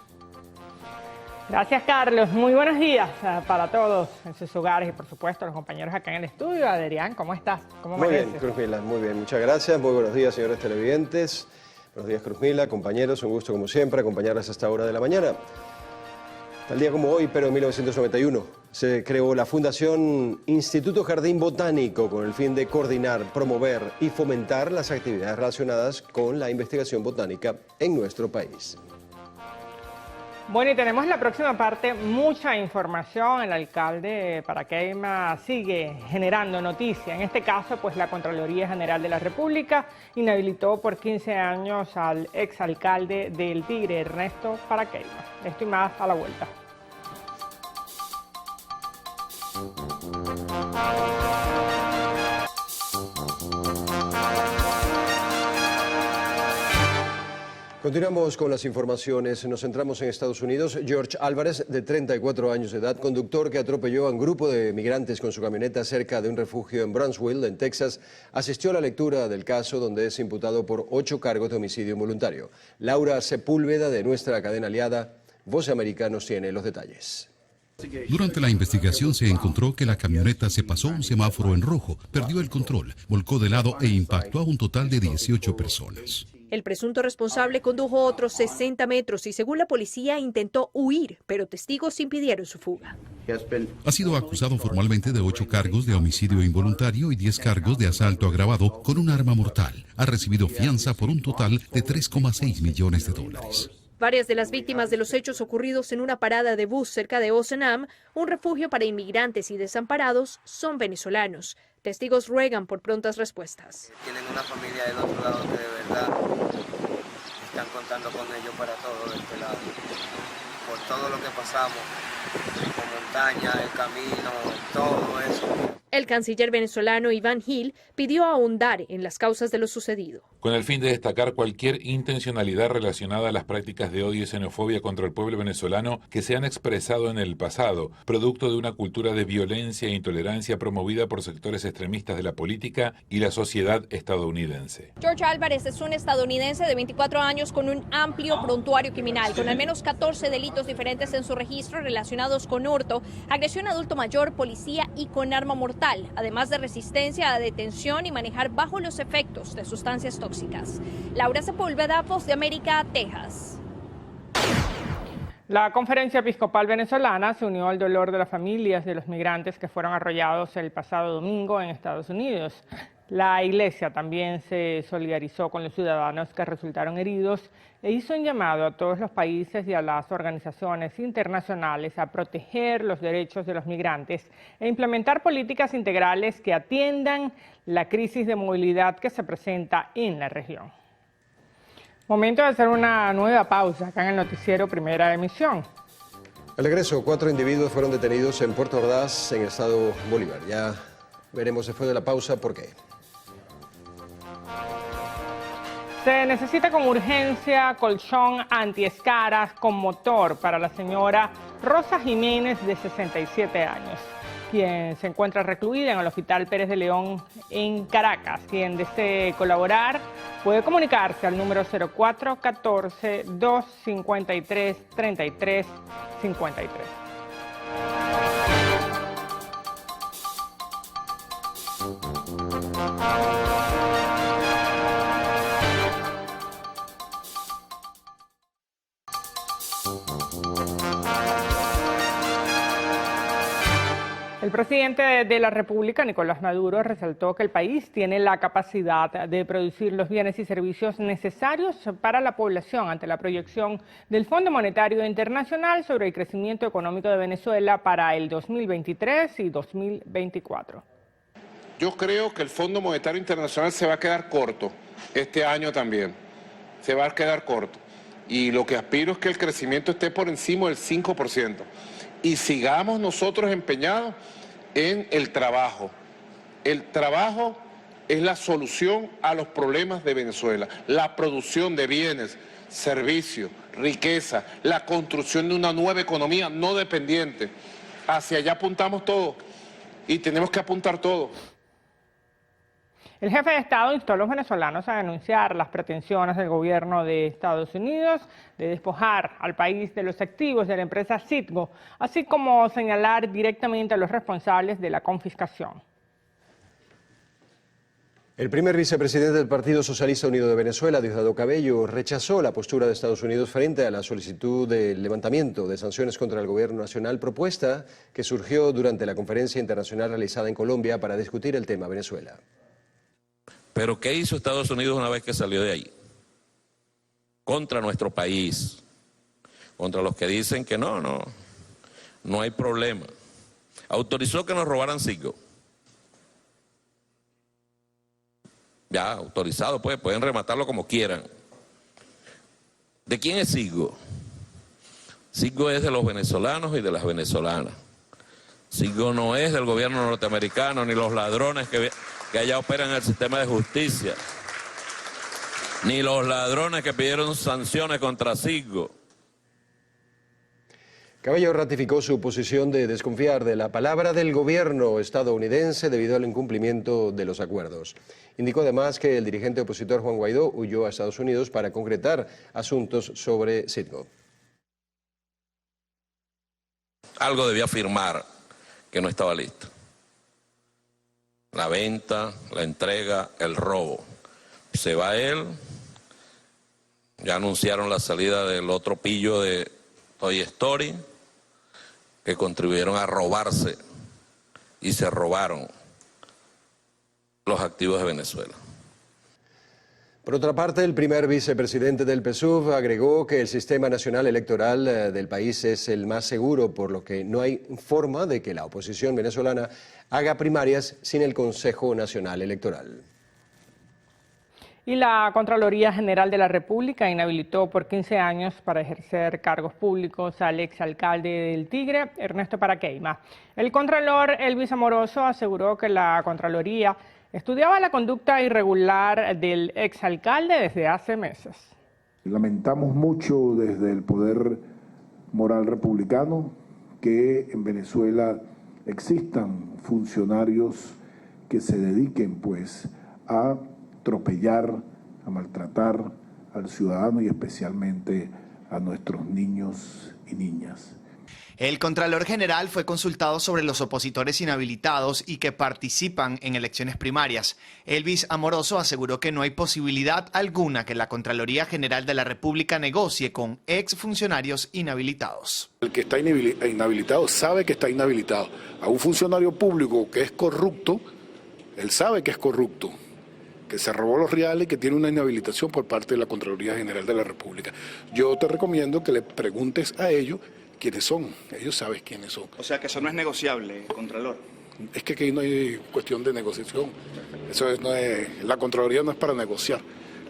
[SPEAKER 8] Gracias, Carlos. Muy buenos días para todos en sus hogares y, por supuesto, los compañeros acá en el estudio. Adrián, ¿cómo estás? ¿Cómo amaneces?
[SPEAKER 9] Muy bien, Cruz Vila, muy bien. Muchas gracias. Muy buenos días, señores televidentes. Buenos días, Cruz Vila, compañeros. Un gusto, como siempre, acompañarles a esta hora de la mañana. Tal día como hoy, pero en 1991, se creó la Fundación Instituto Jardín Botánico con el fin de coordinar, promover y fomentar las actividades relacionadas con la investigación botánica en nuestro país.
[SPEAKER 8] Bueno, y tenemos la próxima parte, mucha información. El alcalde Paraqueima sigue generando noticia. En este caso, pues la Contraloría General de la República inhabilitó por 15 años al exalcalde del Tigre, Ernesto Paraqueima. Esto y más a la vuelta.
[SPEAKER 9] Continuamos con las informaciones. Nos centramos en Estados Unidos. George Álvarez, de 34 años de edad, conductor que atropelló a un grupo de migrantes con su camioneta cerca de un refugio en Brownsville, en Texas, asistió a la lectura del caso donde es imputado por 8 cargos de homicidio involuntario. Laura Sepúlveda, de nuestra cadena aliada Voz Americana, nos tiene los detalles.
[SPEAKER 10] Durante la investigación se encontró que la camioneta se pasó un semáforo en rojo, perdió el control, volcó de lado e impactó a un total de 18 personas.
[SPEAKER 11] El presunto responsable condujo otros 60 metros y, según la policía, intentó huir, pero testigos impidieron su fuga.
[SPEAKER 10] Ha sido acusado formalmente de 8 cargos de homicidio involuntario y 10 cargos de asalto agravado con un arma mortal. Ha recibido fianza por un total de $3,6 millones.
[SPEAKER 11] Varias de las víctimas de los hechos ocurridos en una parada de bus cerca de Ozenam, un refugio para inmigrantes y desamparados, son venezolanos. Testigos ruegan por prontas respuestas.
[SPEAKER 12] Tienen una familia del otro lado que de verdad están contando con ellos para todo de este lado. Por todo lo que pasamos, con montaña, el camino, todo eso.
[SPEAKER 11] El canciller venezolano Iván Gil pidió ahondar en las causas de lo sucedido.
[SPEAKER 13] Con el fin de destacar cualquier intencionalidad relacionada a las prácticas de odio y xenofobia contra el pueblo venezolano que se han expresado en el pasado, producto de una cultura de violencia e intolerancia promovida por sectores extremistas de la política y la sociedad estadounidense.
[SPEAKER 11] George Álvarez es un estadounidense de 24 años con un amplio prontuario criminal, con al menos 14 delitos diferentes en su registro relacionados con hurto, agresión a adulto mayor, policía y con arma mortal, además de resistencia a detención y manejar bajo los efectos de sustancias tóxicas. Laura Sepúlveda, Voz de América, Texas.
[SPEAKER 8] La Conferencia Episcopal Venezolana se unió al dolor de las familias de los migrantes que fueron arrollados el pasado domingo en Estados Unidos. La Iglesia también se solidarizó con los ciudadanos que resultaron heridos e hizo un llamado a todos los países y a las organizaciones internacionales a proteger los derechos de los migrantes e implementar políticas integrales que atiendan la crisis de movilidad que se presenta en la región. Momento de hacer una nueva pausa acá en el noticiero Primera Emisión.
[SPEAKER 9] Al regreso, 4 individuos fueron detenidos en Puerto Ordaz, en el estado Bolívar. Ya veremos después de la pausa por qué.
[SPEAKER 8] Se necesita con urgencia colchón antiescaras con motor para la señora Rosa Jiménez, de 67 años, quien se encuentra recluida en el Hospital Pérez de León en Caracas. Quien desee colaborar puede comunicarse al número 0414-253-3353. El presidente de la República, Nicolás Maduro, resaltó que el país tiene la capacidad de producir los bienes y servicios necesarios para la población ante la proyección del Fondo Monetario Internacional sobre el crecimiento económico de Venezuela para el 2023 y 2024.
[SPEAKER 14] Yo creo que el Fondo Monetario Internacional se va a quedar corto este año también, se va a quedar corto. Y lo que aspiro es que el crecimiento esté por encima del 5%. Y sigamos nosotros empeñados en el trabajo. El trabajo es la solución a los problemas de Venezuela. La producción de bienes, servicios, riqueza, la construcción de una nueva economía no dependiente. Hacia allá apuntamos todos y tenemos que apuntar todos.
[SPEAKER 8] El jefe de Estado instó a los venezolanos a denunciar las pretensiones del gobierno de Estados Unidos de despojar al país de los activos de la empresa Citgo, así como señalar directamente a los responsables de la confiscación.
[SPEAKER 9] El primer vicepresidente del Partido Socialista Unido de Venezuela, Diosdado Cabello, rechazó la postura de Estados Unidos frente a la solicitud de levantamiento de sanciones contra el gobierno nacional, propuesta que surgió durante la conferencia internacional realizada en Colombia para discutir el tema Venezuela.
[SPEAKER 15] Pero ¿qué hizo Estados Unidos una vez que salió de ahí? Contra nuestro país, contra los que dicen que no hay problema. Autorizó que nos robaran Citgo. Ya, autorizado, pues, pueden rematarlo como quieran. ¿De quién es Citgo? Citgo es de los venezolanos y de las venezolanas. Citgo no es del gobierno norteamericano ni los ladrones que allá operan en el sistema de justicia, ni los ladrones que pidieron sanciones contra Citgo.
[SPEAKER 9] Cabello ratificó su posición de desconfiar de la palabra del gobierno estadounidense debido al incumplimiento de los acuerdos. Indicó además que el dirigente opositor Juan Guaidó huyó a Estados Unidos para concretar asuntos sobre Citgo.
[SPEAKER 15] Algo debía firmar que no estaba listo. La venta, la entrega, el robo. Se va él, ya anunciaron la salida del otro pillo de Toy Story, que contribuyeron a robarse y se robaron los activos de Venezuela.
[SPEAKER 9] Por otra parte, el primer vicepresidente del PSUV agregó que el sistema nacional electoral del país es el más seguro, por lo que no hay forma de que la oposición venezolana haga primarias sin el Consejo Nacional Electoral.
[SPEAKER 8] Y la Contraloría General de la República inhabilitó por 15 años para ejercer cargos públicos al exalcalde del Tigre, Ernesto Paraqueima. El contralor Elvis Amoroso aseguró que la Contraloría estudiaba la conducta irregular del exalcalde desde hace meses.
[SPEAKER 16] Lamentamos mucho desde el poder moral republicano que en Venezuela existan funcionarios que se dediquen pues a atropellar, a maltratar al ciudadano y especialmente a nuestros niños y niñas.
[SPEAKER 17] El Contralor General fue consultado sobre los opositores inhabilitados y que participan en elecciones primarias. Elvis Amoroso aseguró que no hay posibilidad alguna que la Contraloría General de la República negocie con exfuncionarios inhabilitados.
[SPEAKER 16] El que está inhabilitado sabe que está inhabilitado. A un funcionario público que es corrupto, él sabe que es corrupto, que se robó los reales y que tiene una inhabilitación por parte de la Contraloría General de la República. Yo te recomiendo que le preguntes a ellos quiénes son, ellos saben quiénes son.
[SPEAKER 18] O sea que eso no es negociable, Contralor.
[SPEAKER 16] Es que aquí no hay cuestión de negociación. La Contraloría no es para negociar,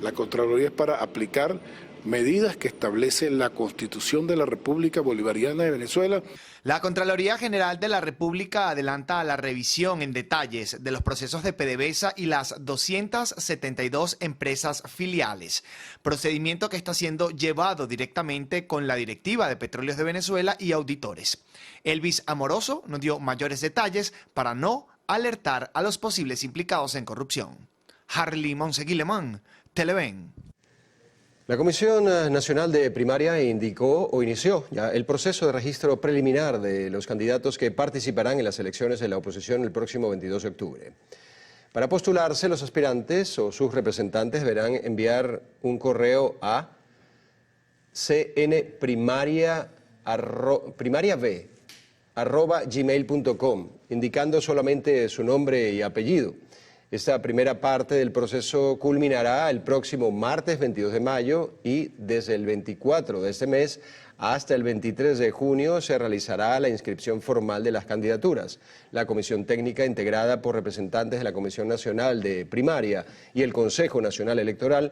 [SPEAKER 16] la Contraloría es para aplicar medidas que establece la Constitución de la República Bolivariana de Venezuela.
[SPEAKER 17] La Contraloría General de la República adelanta la revisión en detalles de los procesos de PDVSA y las 272 empresas filiales, procedimiento que está siendo llevado directamente con la Directiva de Petróleos de Venezuela y auditores. Elvis Amoroso nos dio mayores detalles para no alertar a los posibles implicados en corrupción. Harley Monseguilemán, Televen.
[SPEAKER 9] La Comisión Nacional de Primaria inició ya el proceso de registro preliminar de los candidatos que participarán en las elecciones de la oposición el próximo 22 de octubre. Para postularse, los aspirantes o sus representantes deberán enviar un correo a cnprimaria@gmail.com, indicando solamente su nombre y apellido. Esta primera parte del proceso culminará el próximo martes 22 de mayo y desde el 24 de este mes hasta el 23 de junio se realizará la inscripción formal de las candidaturas. La comisión técnica, integrada por representantes de la Comisión Nacional de Primaria y el Consejo Nacional Electoral,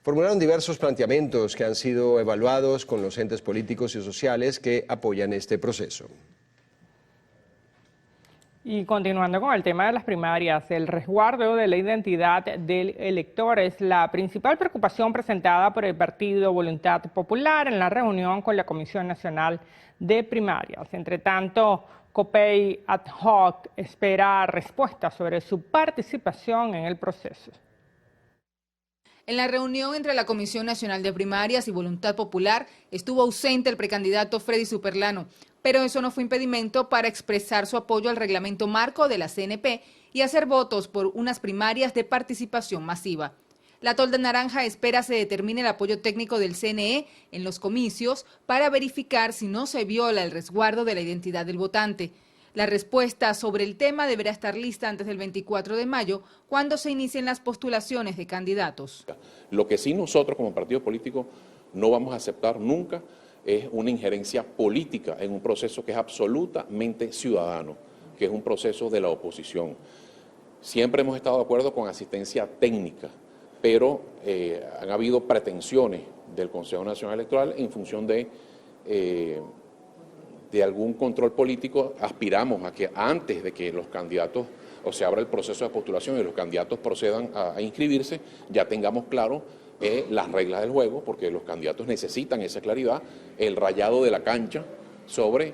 [SPEAKER 9] formularon diversos planteamientos que han sido evaluados con los entes políticos y sociales que apoyan este proceso.
[SPEAKER 8] Y continuando con el tema de las primarias, el resguardo de la identidad del elector es la principal preocupación presentada por el Partido Voluntad Popular en la reunión con la Comisión Nacional de Primarias. Entre tanto, COPEI ad hoc espera respuestas sobre su participación en el proceso.
[SPEAKER 19] En la reunión entre la Comisión Nacional de Primarias y Voluntad Popular estuvo ausente el precandidato Freddy Superlano, pero eso no fue impedimento para expresar su apoyo al reglamento marco de la CNP y hacer votos por unas primarias de participación masiva. La Tolda Naranja espera se determine el apoyo técnico del CNE en los comicios para verificar si no se viola el resguardo de la identidad del votante. La respuesta sobre el tema deberá estar lista antes del 24 de mayo, cuando se inicien las postulaciones de candidatos.
[SPEAKER 20] Lo que sí nosotros como partido político no vamos a aceptar nunca es una injerencia política en un proceso que es absolutamente ciudadano, que es un proceso de la oposición. Siempre hemos estado de acuerdo con asistencia técnica, pero han habido pretensiones del Consejo Nacional Electoral en función de algún control político. Aspiramos a que antes de que los candidatos, o se abra el proceso de postulación y los candidatos procedan a inscribirse, ya tengamos claro las reglas del juego, porque los candidatos necesitan esa claridad, el rayado de la cancha sobre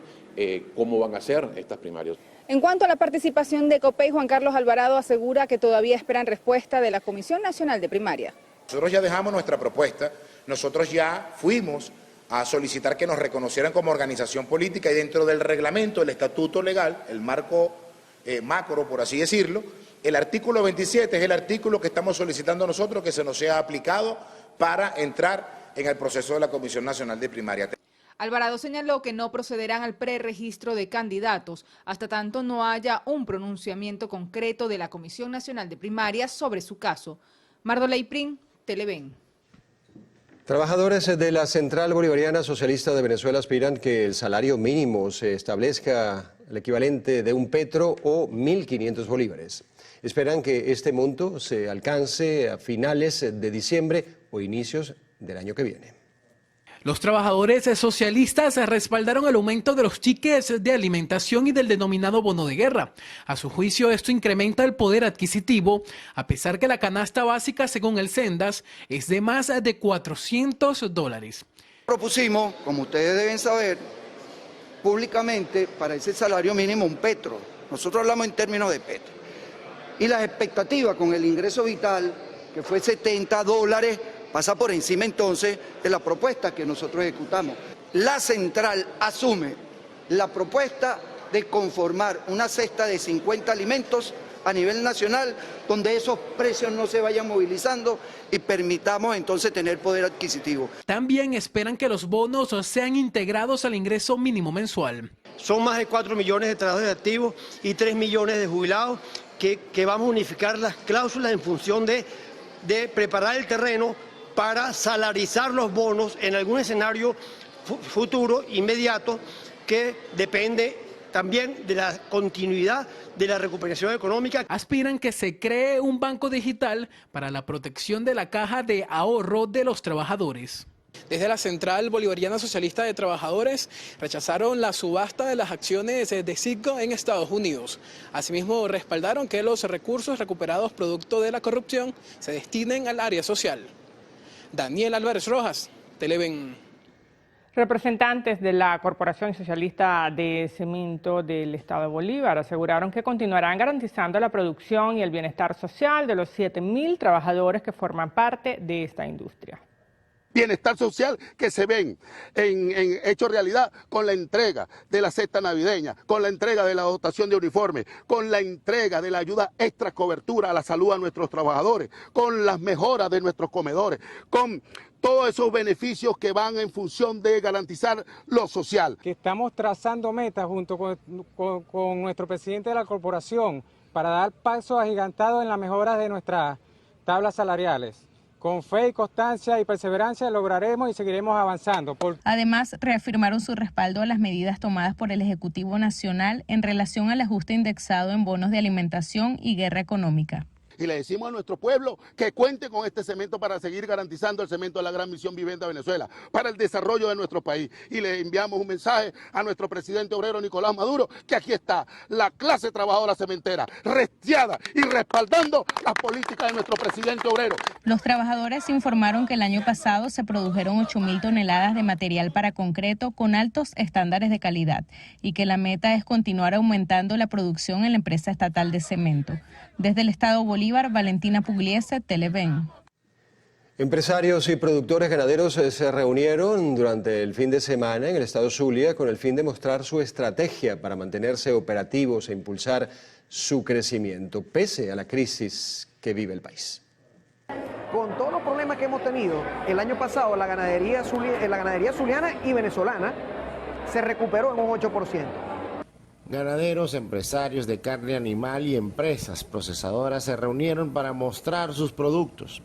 [SPEAKER 20] cómo van a ser estas primarias.
[SPEAKER 19] En cuanto a la participación de COPEI, Juan Carlos Alvarado asegura que todavía esperan respuesta de la Comisión Nacional de Primaria.
[SPEAKER 21] Nosotros ya dejamos nuestra propuesta, nosotros ya fuimos a solicitar que nos reconocieran como organización política y dentro del reglamento, el estatuto legal, el marco macro, por así decirlo, el artículo 27 es el artículo que estamos solicitando nosotros que se nos sea aplicado para entrar en el proceso de la Comisión Nacional de Primaria.
[SPEAKER 19] Alvarado señaló que no procederán al preregistro de candidatos hasta tanto no haya un pronunciamiento concreto de la Comisión Nacional de Primarias sobre su caso. Mardoley Prin, Televen.
[SPEAKER 9] Trabajadores de la Central Bolivariana Socialista de Venezuela aspiran que el salario mínimo se establezca el equivalente de un petro o 1.500 bolívares. Esperan que este monto se alcance a finales de diciembre o inicios del año que viene.
[SPEAKER 1] Los trabajadores socialistas respaldaron el aumento de los tickets de alimentación y del denominado bono de guerra. A su juicio, esto incrementa el poder adquisitivo, a pesar que la canasta básica, según el Sendas, es de más de $400.
[SPEAKER 22] Propusimos, como ustedes deben saber, públicamente para ese salario mínimo un petro. Nosotros hablamos en términos de petro. Y las expectativas con el ingreso vital, que fue $70, pasa por encima entonces de la propuesta que nosotros ejecutamos. La central asume la propuesta de conformar una cesta de 50 alimentos a nivel nacional, donde esos precios no se vayan movilizando y permitamos entonces tener poder adquisitivo.
[SPEAKER 1] También esperan que los bonos sean integrados al ingreso mínimo mensual.
[SPEAKER 23] Son más de 4 millones de trabajadores activos y 3 millones de jubilados que vamos a unificar las cláusulas en función de preparar el terreno para salarizar los bonos en algún escenario futuro, inmediato, que depende también de la continuidad de la recuperación económica.
[SPEAKER 1] Aspiran que se cree un banco digital para la protección de la caja de ahorro de los trabajadores.
[SPEAKER 24] Desde la Central Bolivariana Socialista de Trabajadores rechazaron la subasta de las acciones de Citgo en Estados Unidos. Asimismo, respaldaron que los recursos recuperados producto de la corrupción se destinen al área social. Daniel Álvarez Rojas, Televen.
[SPEAKER 8] Representantes de la Corporación Socialista de Cemento del Estado de Bolívar aseguraron que continuarán garantizando la producción y el bienestar social de los 7.000 trabajadores que forman parte de esta industria.
[SPEAKER 25] Bienestar social que se ven hecho realidad con la entrega de la cesta navideña, con la entrega de la dotación de uniformes, con la entrega de la ayuda extra cobertura a la salud a nuestros trabajadores, con las mejoras de nuestros comedores, con todos esos beneficios que van en función de garantizar lo social.
[SPEAKER 26] Que estamos trazando metas junto con nuestro presidente de la corporación para dar pasos agigantados en las mejoras de nuestras tablas salariales. Con fe y constancia y perseverancia lograremos y seguiremos avanzando.
[SPEAKER 27] Además, reafirmaron su respaldo a las medidas tomadas por el Ejecutivo Nacional en relación al ajuste indexado en bonos de alimentación y guerra económica.
[SPEAKER 25] Y le decimos a nuestro pueblo que cuente con este cemento para seguir garantizando el cemento de la gran misión Vivienda Venezuela, para el desarrollo de nuestro país. Y le enviamos un mensaje a nuestro presidente obrero Nicolás Maduro, que aquí está la clase trabajadora cementera, restiada y respaldando las políticas de nuestro presidente obrero.
[SPEAKER 27] Los trabajadores informaron que el año pasado se produjeron 8.000 toneladas de material para concreto con altos estándares de calidad y que la meta es continuar aumentando la producción en la empresa estatal de cemento. Desde el Estado Bolívar, Valentina Pugliese, Televen.
[SPEAKER 9] Empresarios y productores ganaderos se reunieron durante el fin de semana en el estado Zulia con el fin de mostrar su estrategia para mantenerse operativos e impulsar su crecimiento, pese a la crisis que vive el país.
[SPEAKER 28] Con todos los problemas que hemos tenido el año pasado, la ganadería zuliana y venezolana se recuperó en un 8%.
[SPEAKER 29] Ganaderos, empresarios de carne animal y empresas procesadoras se reunieron para mostrar sus productos.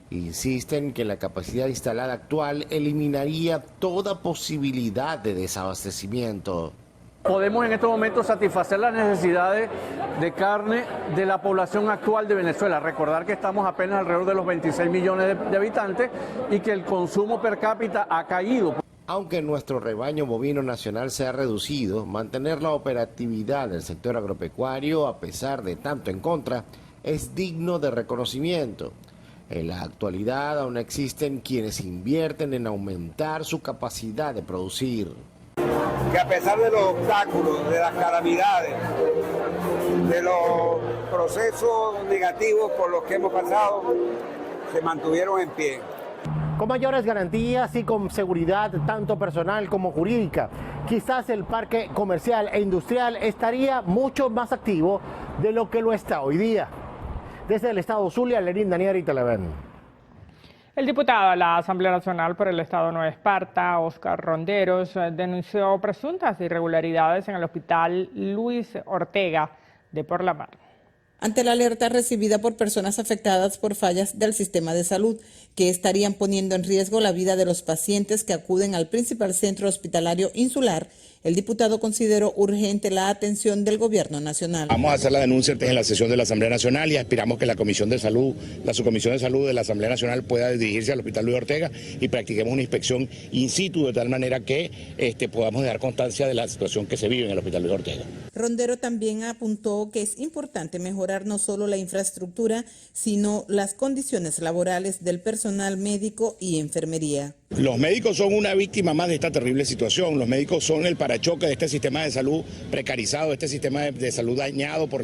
[SPEAKER 29] Insisten que la capacidad instalada actual eliminaría toda posibilidad de desabastecimiento.
[SPEAKER 30] Podemos en estos momentos satisfacer las necesidades de carne de la población actual de Venezuela. Recordar que estamos apenas alrededor de los 26 millones de habitantes y que el consumo per cápita ha caído.
[SPEAKER 29] Aunque nuestro rebaño bovino nacional se ha reducido, mantener la operatividad del sector agropecuario, a pesar de tanto en contra, es digno de reconocimiento. En la actualidad aún existen quienes invierten en aumentar su capacidad de producir.
[SPEAKER 31] Que a pesar de los obstáculos, de las calamidades, de los procesos negativos por los que hemos pasado, se mantuvieron en pie.
[SPEAKER 5] Con mayores garantías y con seguridad tanto personal como jurídica, quizás el parque comercial e industrial estaría mucho más activo de lo que lo está hoy día. Desde el estado Zulia, Lenín Daniel y Televen.
[SPEAKER 8] El diputado de la Asamblea Nacional por el Estado Nueva Esparta, Óscar Ronderos, denunció presuntas irregularidades en el Hospital Luis Ortega de Por la Mar.
[SPEAKER 2] ante la alerta recibida por personas afectadas por fallas del sistema de salud, que estarían poniendo en riesgo la vida de los pacientes que acuden al principal centro hospitalario insular. El diputado consideró urgente la atención del gobierno nacional.
[SPEAKER 3] Vamos a hacer la denuncia en la sesión de la Asamblea Nacional y aspiramos que la Comisión de Salud, la Subcomisión de Salud de la Asamblea Nacional pueda dirigirse al Hospital Luis Ortega y practiquemos una inspección in situ de tal manera que podamos dar constancia de la situación que se vive en el Hospital Luis Ortega.
[SPEAKER 2] Rondero también apuntó que es importante mejorar no solo la infraestructura, sino las condiciones laborales del personal médico y enfermería.
[SPEAKER 3] Los médicos son una víctima más de esta terrible situación. Los médicos son el parachoque de este sistema de salud precarizado, este sistema de salud dañado por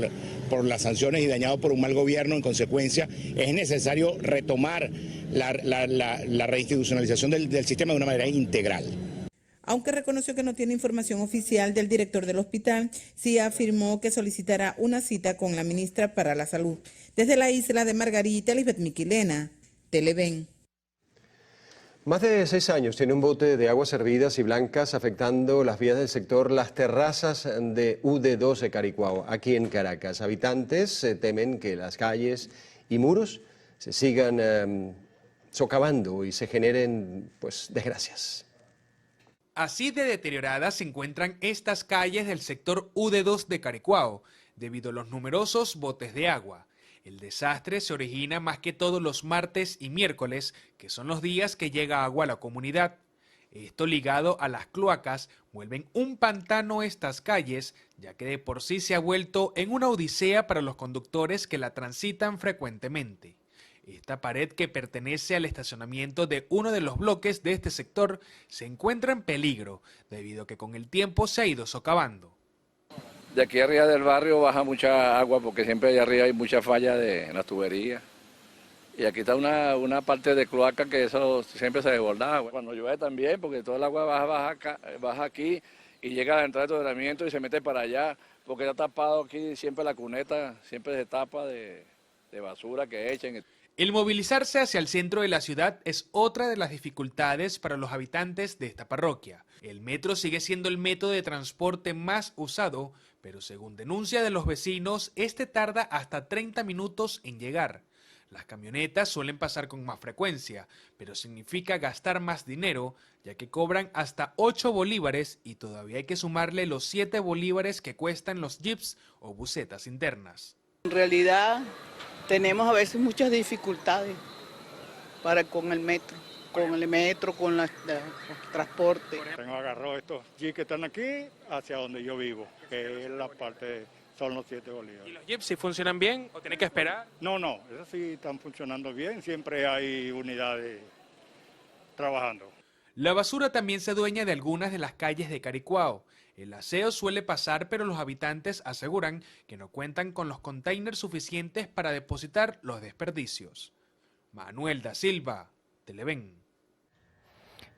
[SPEAKER 3] las sanciones y dañado por un mal gobierno. En consecuencia, es necesario retomar la reinstitucionalización del sistema de una manera integral.
[SPEAKER 2] Aunque reconoció que no tiene información oficial del director del hospital, sí afirmó que solicitará una cita con la ministra para la Salud. Desde la isla de Margarita, Lisbeth Miquilena, Televen.
[SPEAKER 9] Más de 6 años tiene un bote de aguas hervidas y blancas afectando las vías del sector Las Terrazas de UD2 de Caricuao, aquí en Caracas. Habitantes temen que las calles y muros se sigan socavando y se generen desgracias.
[SPEAKER 4] Así de deterioradas se encuentran estas calles del sector UD2 de Caricuao, debido a los numerosos botes de agua. El desastre se origina más que todo los martes y miércoles, que son los días que llega agua a la comunidad. Esto ligado a las cloacas vuelven un pantano estas calles, ya que de por sí se ha vuelto en una odisea para los conductores que la transitan frecuentemente. Esta pared, que pertenece al estacionamiento de uno de los bloques de este sector, se encuentra en peligro, debido a que con el tiempo se ha ido socavando.
[SPEAKER 6] De aquí arriba del barrio baja mucha agua porque siempre allá arriba hay mucha falla en las tuberías. Y aquí está una parte de cloaca que eso siempre se desborda. Cuando llueve también, porque todo el agua baja aquí y llega a la entrada de tratamiento y se mete para allá, porque está tapado aquí siempre la cuneta, siempre se tapa de basura que echen.
[SPEAKER 4] El movilizarse hacia el centro de la ciudad es otra de las dificultades para los habitantes de esta parroquia. El metro sigue siendo el método de transporte más usado, pero según denuncia de los vecinos, este tarda hasta 30 minutos en llegar. Las camionetas suelen pasar con más frecuencia, pero significa gastar más dinero, ya que cobran hasta 8 bolívares y todavía hay que sumarle los 7 bolívares que cuestan los jeeps o busetas internas.
[SPEAKER 7] En realidad tenemos a veces muchas dificultades con el metro, con los transportes.
[SPEAKER 10] Tengo agarrado estos jeeps que están aquí hacia donde yo vivo, que es la parte, son los 7 bolívares.
[SPEAKER 4] ¿Y los jeeps sí funcionan bien o tiene que esperar?
[SPEAKER 10] No, esos sí están funcionando bien, siempre hay unidades trabajando.
[SPEAKER 4] La basura también se adueña de algunas de las calles de Caricuao. El aseo suele pasar, pero los habitantes aseguran que no cuentan con los containers suficientes para depositar los desperdicios. Manuel da Silva, Televen.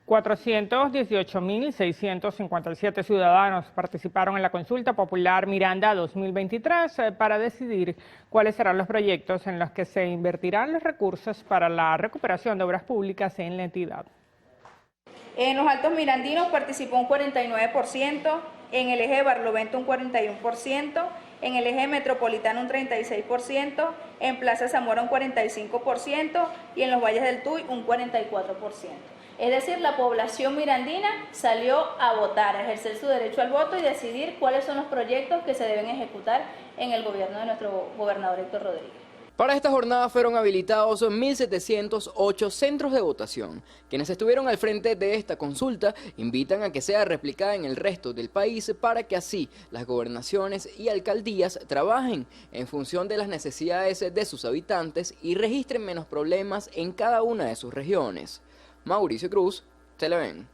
[SPEAKER 8] 418.657 ciudadanos participaron en la consulta popular Miranda 2023 para decidir cuáles serán los proyectos en los que se invertirán los recursos para la recuperación de obras públicas en la entidad.
[SPEAKER 11] En los Altos Mirandinos participó un 49%, en el eje Barlovento un 41%, en el eje Metropolitano un 36%, en Plaza Zamora un 45% y en los Valles del Tuy un 44%. Es decir, la población mirandina salió a votar, a ejercer su derecho al voto y decidir cuáles son los proyectos que se deben ejecutar en el gobierno de nuestro gobernador Héctor Rodríguez.
[SPEAKER 12] Para esta jornada fueron habilitados 1.708 centros de votación. Quienes estuvieron al frente de esta consulta invitan a que sea replicada en el resto del país para que así las gobernaciones y alcaldías trabajen en función de las necesidades de sus habitantes y registren menos problemas en cada una de sus regiones. Mauricio Cruz, Televen.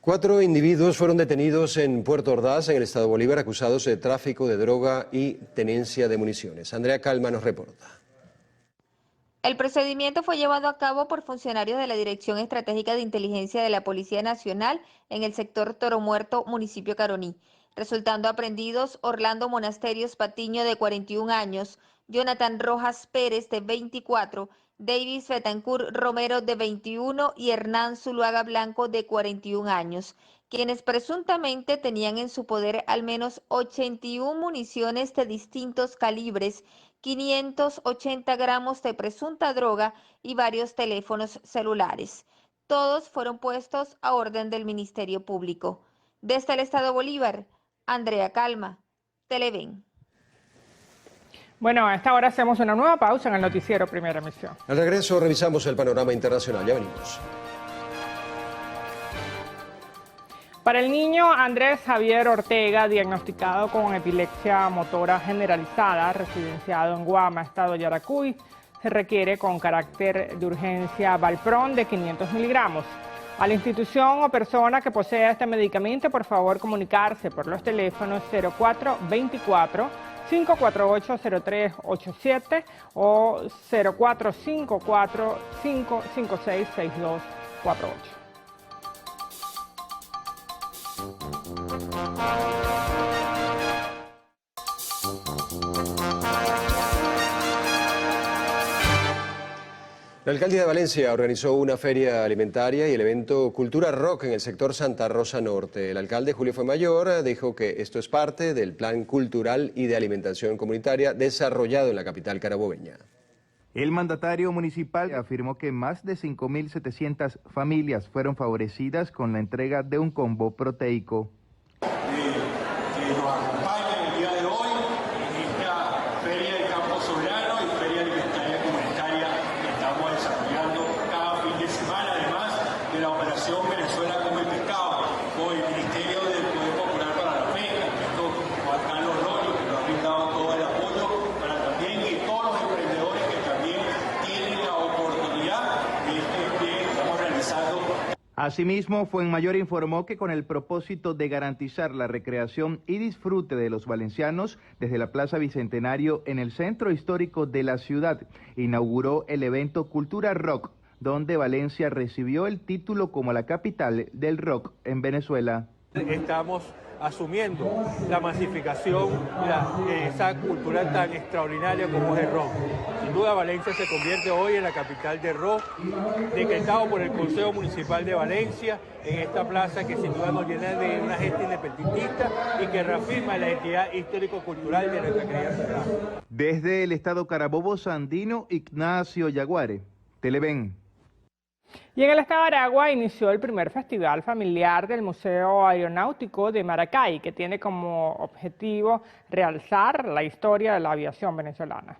[SPEAKER 9] 4 individuos fueron detenidos en Puerto Ordaz, en el estado Bolívar, acusados de tráfico de droga y tenencia de municiones. Andrea Calma nos reporta.
[SPEAKER 13] El procedimiento fue llevado a cabo por funcionarios de la Dirección Estratégica de Inteligencia de la Policía Nacional en el sector Toro Muerto, municipio Caroní, resultando aprendidos Orlando Monasterios Patiño, de 41 años, Jonathan Rojas Pérez, de 24, Davis Betancourt Romero, de 21, y Hernán Zuluaga Blanco, de 41 años, quienes presuntamente tenían en su poder al menos 81 municiones de distintos calibres, 580 gramos de presunta droga y varios teléfonos celulares. Todos fueron puestos a orden del Ministerio Público. Desde el Estado Bolívar, Andrea Calma, Televen.
[SPEAKER 8] Bueno, a esta hora hacemos una nueva pausa en el noticiero Primera Emisión.
[SPEAKER 9] Al regreso revisamos el panorama internacional. Ya venimos.
[SPEAKER 8] Para el niño Andrés Javier Ortega, diagnosticado con epilepsia motora generalizada, residenciado en Guama, estado Yaracuy, se requiere con carácter de urgencia Valpron de 500 miligramos. A la institución o persona que posea este medicamento, por favor comunicarse por los teléfonos 0424-548-0387 o 0454-556-6248.
[SPEAKER 9] La alcaldía de Valencia organizó una feria alimentaria y el evento Cultura Rock en el sector Santa Rosa Norte. El alcalde Julio Fuenmayor dijo que esto es parte del plan cultural y de alimentación comunitaria desarrollado en la capital carabobeña.
[SPEAKER 1] El mandatario municipal afirmó que más de 5.700 familias fueron favorecidas con la entrega de un combo proteico.
[SPEAKER 14] Que nos acompañan el día de hoy en esta Feria del Campo Soberano y Feria Alimentaria Comunitaria que estamos desarrollando cada fin de semana, además de la operación Venezuela Come el Pescado, con el Ministerio del Poder Popular para la Pesca, esto Juan Carlos Rollo, que nos ha brindado todo el apoyo, para también que todos los emprendedores que también tienen la oportunidad de este que estamos realizando.
[SPEAKER 1] Asimismo, Fuenmayor informó que con el propósito de garantizar la recreación y disfrute de los valencianos desde la Plaza Bicentenario en el centro histórico de la ciudad, inauguró el evento Cultura Rock, donde Valencia recibió el título como la capital del rock en Venezuela.
[SPEAKER 15] Estamos asumiendo la masificación, esa cultura tan extraordinaria como es el rock. Sin duda Valencia se convierte hoy en la capital del rock, decretado por el Consejo Municipal de Valencia, en esta plaza que sin duda nos llena de una gente independentista y que reafirma la identidad histórico-cultural de nuestra querida ciudad.
[SPEAKER 1] Desde el estado Carabobo Sandino, Ignacio Yaguare, Televen.
[SPEAKER 8] Y en el estado de Aragua inició el primer festival familiar del Museo Aeronáutico de Maracay, que tiene como objetivo realzar la historia de la aviación venezolana.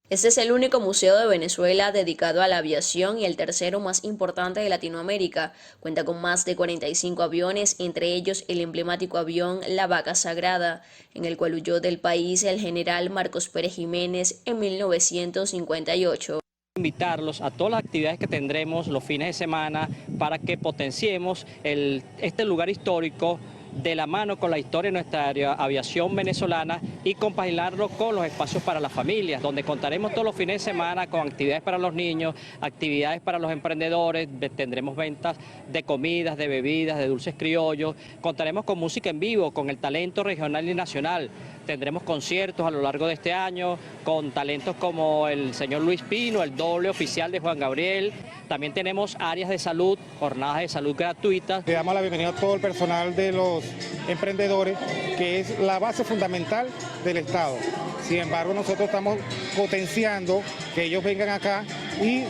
[SPEAKER 16] Este es el único museo de Venezuela dedicado a la aviación y el tercero más importante de Latinoamérica. Cuenta con más de 45 aviones, entre ellos el emblemático avión La Vaca Sagrada, en el cual huyó del país el general Marcos Pérez Jiménez en 1958.
[SPEAKER 17] Invitarlos a todas las actividades que tendremos los fines de semana para que potenciemos este lugar histórico de la mano con la historia de nuestra aviación venezolana y compaginarlo con los espacios para las familias, donde contaremos todos los fines de semana con actividades para los niños, actividades para los emprendedores, tendremos ventas de comidas, de bebidas, de dulces criollos, contaremos con música en vivo, con el talento regional y nacional. Tendremos conciertos a lo largo de este año con talentos como el señor Luis Pino, el doble oficial de Juan Gabriel. También tenemos áreas de salud, jornadas de salud gratuitas.
[SPEAKER 18] Le damos la bienvenida a todo el personal de los emprendedores, que es la base fundamental del Estado. Sin embargo, nosotros estamos potenciando que ellos vengan acá y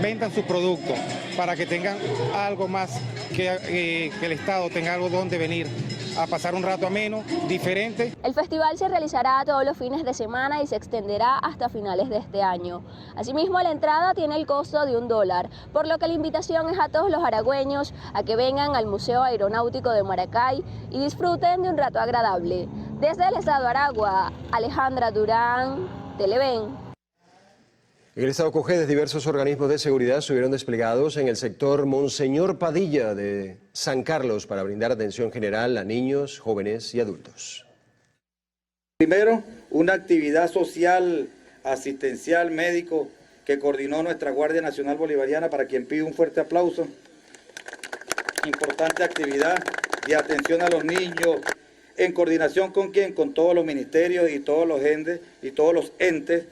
[SPEAKER 18] vendan sus productos para que tengan algo más, que el Estado tenga algo donde venir a pasar un rato ameno, diferente.
[SPEAKER 19] El festival se realizará todos los fines de semana y se extenderá hasta finales de este año. Asimismo, la entrada tiene el costo de $1, por lo que la invitación es a todos los aragüeños a que vengan al Museo Aeronáutico de Maracay y disfruten de un rato agradable. Desde el estado de Aragua, Alejandra Durán, Televen.
[SPEAKER 9] En el estado Cojedes, diversos organismos de seguridad estuvieron desplegados en el sector Monseñor Padilla de San Carlos para brindar atención general a niños, jóvenes y adultos.
[SPEAKER 20] Primero, una actividad social, asistencial, médico, que coordinó nuestra Guardia Nacional Bolivariana, para quien pido un fuerte aplauso. Importante actividad de atención a los niños, en coordinación con quién, con todos los ministerios y todos los entes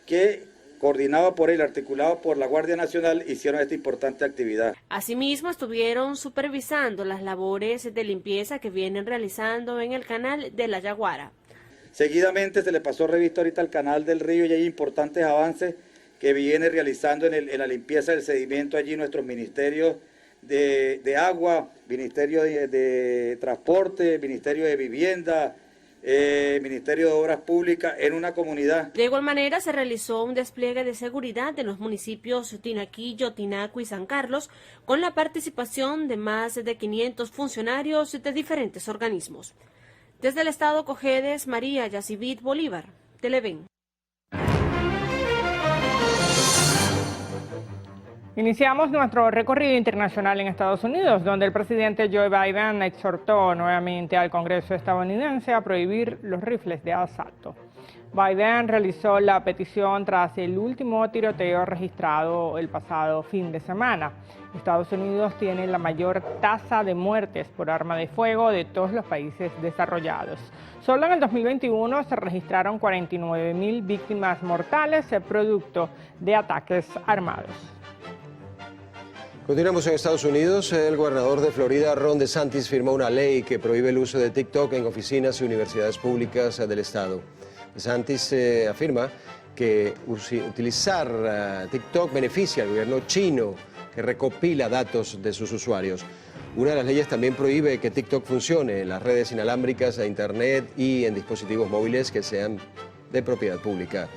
[SPEAKER 20] que coordinado por él, articulado por la Guardia Nacional, hicieron esta importante actividad.
[SPEAKER 21] Asimismo, estuvieron supervisando las labores de limpieza que vienen realizando en el canal de la Yaguara.
[SPEAKER 20] Seguidamente se le pasó revista ahorita al canal del río y hay importantes avances que viene realizando en la limpieza del sedimento allí nuestros ministerios de agua, Ministerio de Transporte, Ministerio de Vivienda, Ministerio de Obras Públicas en una comunidad.
[SPEAKER 21] De igual manera se realizó un despliegue de seguridad en los municipios Tinaquillo, Tinaco y San Carlos con la participación de más de 500 funcionarios de diferentes organismos. Desde el estado Cojedes, María Yacibit Bolívar, Televen.
[SPEAKER 8] Iniciamos nuestro recorrido internacional en Estados Unidos, donde el presidente Joe Biden exhortó nuevamente al Congreso estadounidense a prohibir los rifles de asalto. Biden realizó la petición tras el último tiroteo registrado el pasado fin de semana. Estados Unidos tiene la mayor tasa de muertes por arma de fuego de todos los países desarrollados. Solo en el 2021 se registraron 49.000 víctimas mortales producto de ataques armados.
[SPEAKER 9] Continuamos en Estados Unidos. El gobernador de Florida, Ron DeSantis, firmó una ley que prohíbe el uso de TikTok en oficinas y universidades públicas del estado. DeSantis afirma que utilizar TikTok beneficia al gobierno chino, que recopila datos de sus usuarios. Una de las leyes también prohíbe que TikTok funcione en las redes inalámbricas de Internet y en dispositivos móviles que sean de propiedad pública.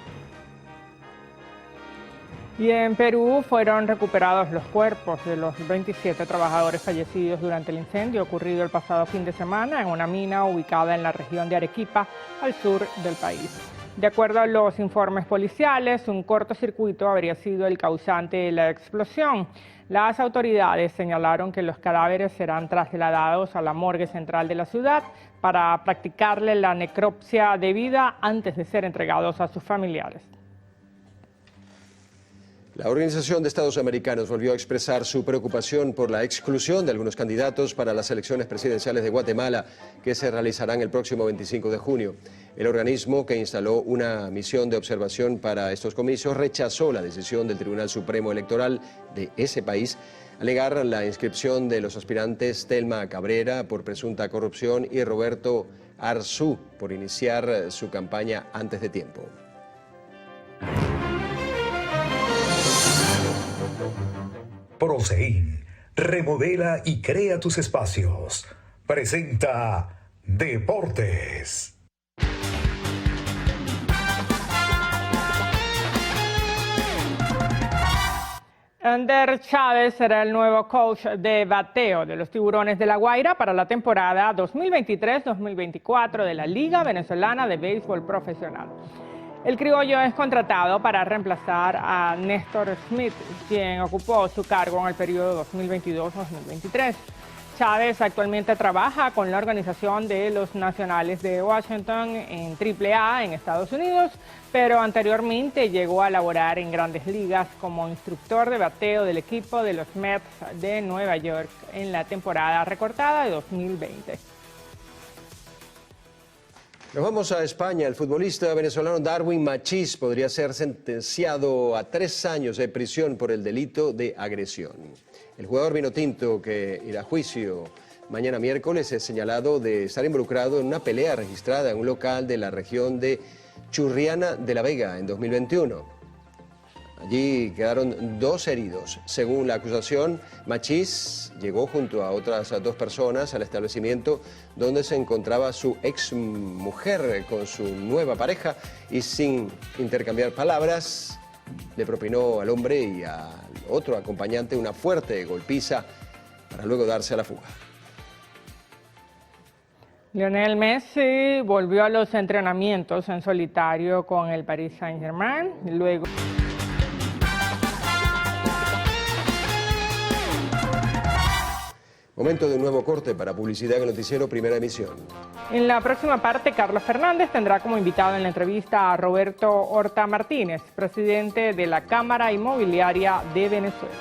[SPEAKER 8] Y en Perú fueron recuperados los cuerpos de los 27 trabajadores fallecidos durante el incendio ocurrido el pasado fin de semana en una mina ubicada en la región de Arequipa, al sur del país. De acuerdo a los informes policiales, un cortocircuito habría sido el causante de la explosión. Las autoridades señalaron que los cadáveres serán trasladados a la morgue central de la ciudad para practicarle la necropsia debida antes de ser entregados a sus familiares.
[SPEAKER 9] La Organización de Estados Americanos volvió a expresar su preocupación por la exclusión de algunos candidatos para las elecciones presidenciales de Guatemala, que se realizarán el próximo 25 de junio. El organismo, que instaló una misión de observación para estos comicios, rechazó la decisión del Tribunal Supremo Electoral de ese país, alegar la inscripción de los aspirantes Telma Cabrera por presunta corrupción y Roberto Arzú por iniciar su campaña antes de tiempo.
[SPEAKER 22] Prosein, remodela y crea tus espacios. Presenta Deportes.
[SPEAKER 8] Ender Chávez será el nuevo coach de bateo de los Tiburones de La Guaira para la temporada 2023-2024 de la Liga Venezolana de Béisbol Profesional. El criollo es contratado para reemplazar a Néstor Smith, quien ocupó su cargo en el periodo 2022-2023. Chávez actualmente trabaja con la organización de los Nacionales de Washington en AAA en Estados Unidos, pero anteriormente llegó a laborar en Grandes Ligas como instructor de bateo del equipo de los Mets de Nueva York en la temporada recortada de 2020.
[SPEAKER 9] Nos vamos a España. El futbolista venezolano Darwin Machís podría ser sentenciado a 3 años de prisión por el delito de agresión. El jugador vinotinto, que irá a juicio mañana miércoles, es señalado de estar involucrado en una pelea registrada en un local de la región de Churriana de la Vega en 2021. Allí quedaron 2 heridos. Según la acusación, Machís llegó junto a otras 2 personas al establecimiento donde se encontraba su ex mujer con su nueva pareja y, sin intercambiar palabras, le propinó al hombre y al otro acompañante una fuerte golpiza para luego darse a la fuga.
[SPEAKER 8] Lionel Messi volvió a los entrenamientos en solitario con el Paris Saint-Germain. Luego
[SPEAKER 9] Momento de un nuevo corte para publicidad en el noticiero Primera Emisión.
[SPEAKER 8] En la próxima parte, Carlos Fernández tendrá como invitado en la entrevista a Roberto Horta Martínez, presidente de la Cámara Inmobiliaria de Venezuela.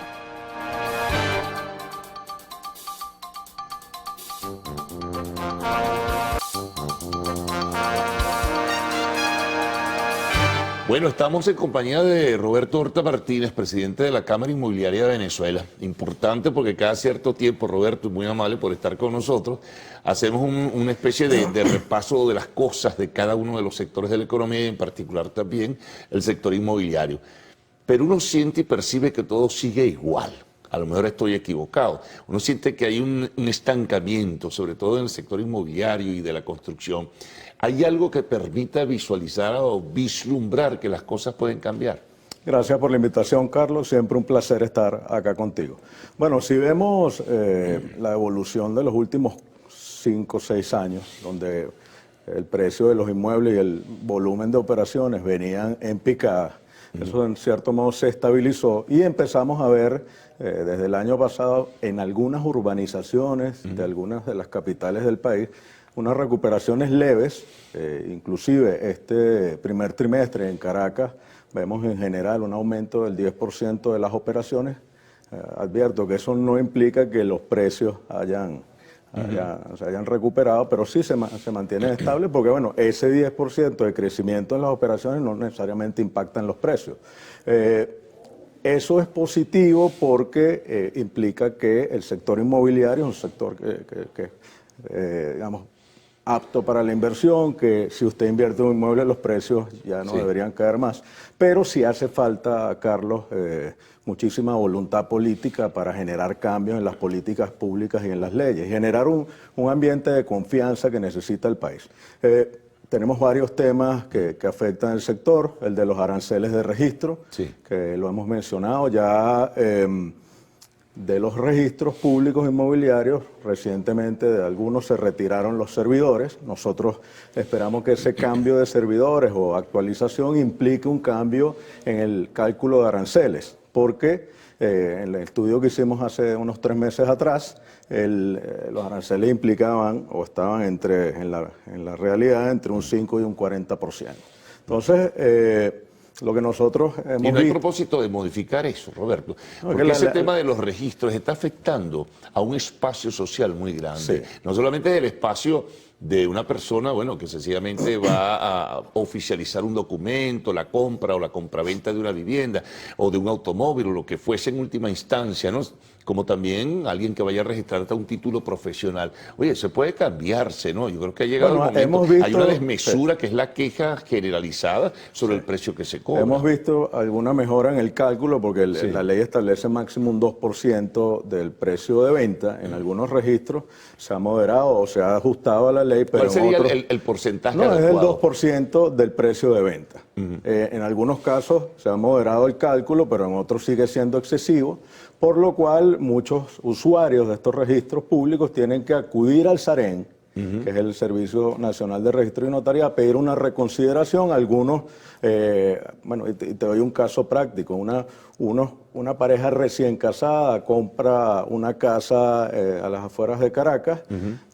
[SPEAKER 3] Bueno, estamos en compañía de Roberto Horta Martínez, presidente de la Cámara Inmobiliaria de Venezuela. Importante porque cada cierto tiempo, Roberto, muy amable por estar con nosotros, hacemos una especie de repaso de las cosas de cada uno de los sectores de la economía y en particular también el sector inmobiliario. Pero uno siente y percibe que todo sigue igual. A lo mejor estoy equivocado. Uno siente que hay un estancamiento, sobre todo en el sector inmobiliario y de la construcción. ¿Hay algo que permita visualizar o vislumbrar que las cosas pueden cambiar?
[SPEAKER 5] Gracias por la invitación, Carlos. Siempre un placer estar acá contigo. Bueno, si vemos la evolución de los últimos 5 o 6 años, donde el precio de los inmuebles y el volumen de operaciones venían en picada, eso en cierto modo se estabilizó y empezamos a ver desde el año pasado en algunas urbanizaciones de algunas de las capitales del país unas recuperaciones leves, inclusive este primer trimestre en Caracas vemos en general un aumento del 10% de las operaciones. Advierto que eso no implica que los precios se hayan recuperado, pero sí se mantienen estables porque, bueno, ese 10% de crecimiento en las operaciones no necesariamente impacta en los precios. Eso es positivo porque implica que el sector inmobiliario es un sector que digamos, apto para la inversión, que si usted invierte en un inmueble los precios ya no deberían caer más. Pero sí hace falta, Carlos, muchísima voluntad política para generar cambios en las políticas públicas y en las leyes, generar un ambiente de confianza que necesita el país. Tenemos varios temas que afectan el sector, el de los aranceles de registro, que lo hemos mencionado ya. De los registros públicos inmobiliarios, recientemente de algunos se retiraron los servidores. Nosotros esperamos que ese cambio de servidores o actualización implique un cambio en el cálculo de aranceles, porque en el estudio que hicimos hace unos 3 meses atrás, los aranceles implicaban o estaban en la realidad entre un 5 y un 40%. Entonces, lo que nosotros hemos visto...
[SPEAKER 3] Y no hay propósito de modificar eso, Roberto, porque ese tema de los registros está afectando a un espacio social muy grande. No solamente del espacio de una persona, bueno, que sencillamente va a oficializar un documento, la compra o la compraventa de una vivienda o de un automóvil o lo que fuese en última instancia, ¿no? Como también alguien que vaya a registrar hasta un título profesional. Oye, se puede cambiarse, ¿no? Yo creo que ha llegado el momento, hay una desmesura que es la queja generalizada sobre el precio que se cobra.
[SPEAKER 5] Hemos visto alguna mejora en el cálculo porque la ley establece máximo un 2% del precio de venta. En algunos registros se ha moderado o se ha ajustado a la ley, pero
[SPEAKER 3] ¿cuál sería el porcentaje
[SPEAKER 5] adecuado? Es el 2% del precio de venta. En algunos casos se ha moderado el cálculo, pero en otros sigue siendo excesivo, por lo cual muchos usuarios de estos registros públicos tienen que acudir al SAREN, que es el Servicio Nacional de Registro y Notaría, a pedir una reconsideración. Algunos, bueno, y te doy un caso práctico, una pareja recién casada compra una casa a las afueras de Caracas,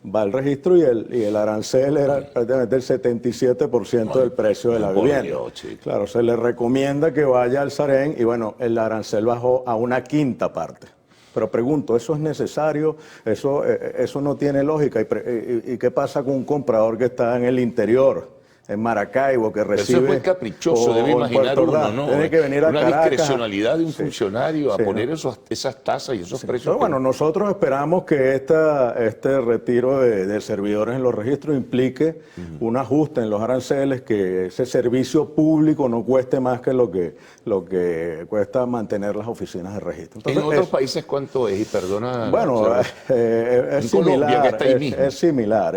[SPEAKER 5] va al registro y el arancel era prácticamente el 77% del precio de la vivienda. Claro, se le recomienda que vaya al SAREN y bueno, el arancel bajó a una quinta parte. Pero pregunto, ¿eso es necesario? ¿Eso no tiene lógica? ¿Y qué pasa con un comprador que está en el interior, en Maracaibo, que recibe...
[SPEAKER 3] Eso es muy caprichoso, debe imaginar uno, ¿no?
[SPEAKER 5] Tiene que venir a
[SPEAKER 3] una
[SPEAKER 5] Caracas.
[SPEAKER 3] Discrecionalidad de un funcionario a poner esas tasas y esos precios.
[SPEAKER 5] Pero bueno, nosotros esperamos que este retiro de servidores en los registros implique un ajuste en los aranceles, que ese servicio público no cueste más que lo que cuesta mantener las oficinas de registro. Entonces,
[SPEAKER 3] ¿en otros países cuánto es? Y perdona...
[SPEAKER 5] Bueno, es
[SPEAKER 3] Colombia, que está ahí mismo.
[SPEAKER 5] Es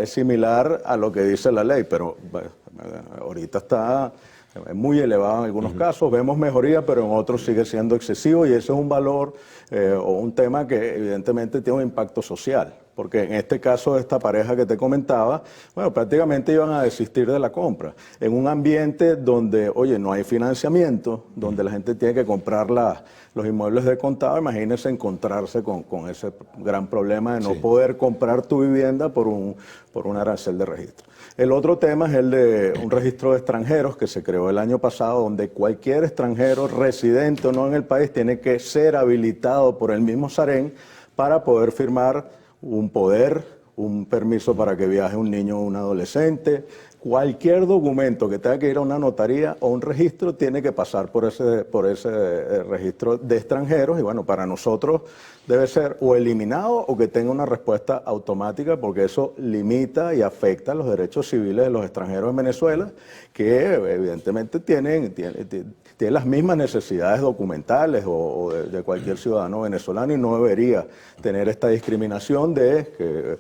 [SPEAKER 5] similar a lo que dice la ley, pero... ahorita está muy elevado en algunos casos, vemos mejoría, pero en otros sigue siendo excesivo y ese es un valor o un tema que evidentemente tiene un impacto social, porque en este caso de esta pareja que te comentaba, bueno, prácticamente iban a desistir de la compra, en un ambiente donde, oye, no hay financiamiento, donde la gente tiene que comprar los inmuebles de contado. Imagínense encontrarse con ese gran problema de no poder comprar tu vivienda por un arancel de registro. El otro tema es el de un registro de extranjeros que se creó el año pasado, donde cualquier extranjero residente o no en el país tiene que ser habilitado por el mismo SAREN para poder firmar un permiso para que viaje un niño o un adolescente, cualquier documento que tenga que ir a una notaría o un registro tiene que pasar por ese registro de extranjeros y bueno, para nosotros debe ser o eliminado o que tenga una respuesta automática porque eso limita y afecta los derechos civiles de los extranjeros en Venezuela que evidentemente tienen las mismas necesidades documentales o de cualquier ciudadano venezolano y no debería tener esta discriminación de que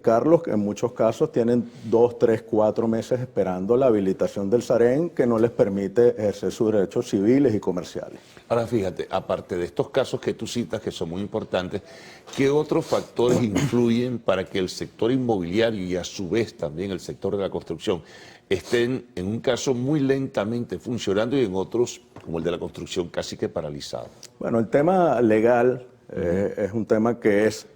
[SPEAKER 5] Carlos, que en muchos casos tienen 2, 3, 4 meses esperando la habilitación del SAREN que no les permite ejercer sus derechos civiles y comerciales.
[SPEAKER 3] Ahora fíjate, aparte de estos casos que tú citas que son muy importantes, ¿qué otros factores influyen para que el sector inmobiliario y a su vez también el sector de la construcción estén en un caso muy lentamente funcionando y en otros, como el de la construcción, casi que paralizados?
[SPEAKER 5] Bueno, el tema legal es un tema que es,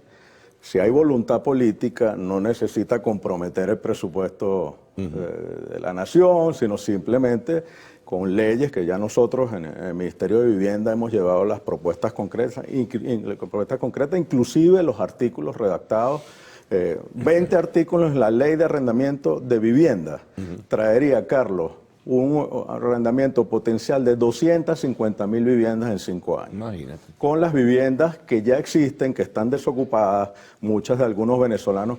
[SPEAKER 5] si hay voluntad política, no necesita comprometer el presupuesto de la nación, sino simplemente con leyes que ya nosotros en el Ministerio de Vivienda hemos llevado las propuestas concretas, inclusive los artículos redactados, 20 artículos en la Ley de Arrendamiento de Vivienda. Traería, Carlos, un arrendamiento potencial de 250.000 viviendas en 5 años.
[SPEAKER 3] Imagínate.
[SPEAKER 5] Con las viviendas que ya existen, que están desocupadas, muchas de algunos venezolanos,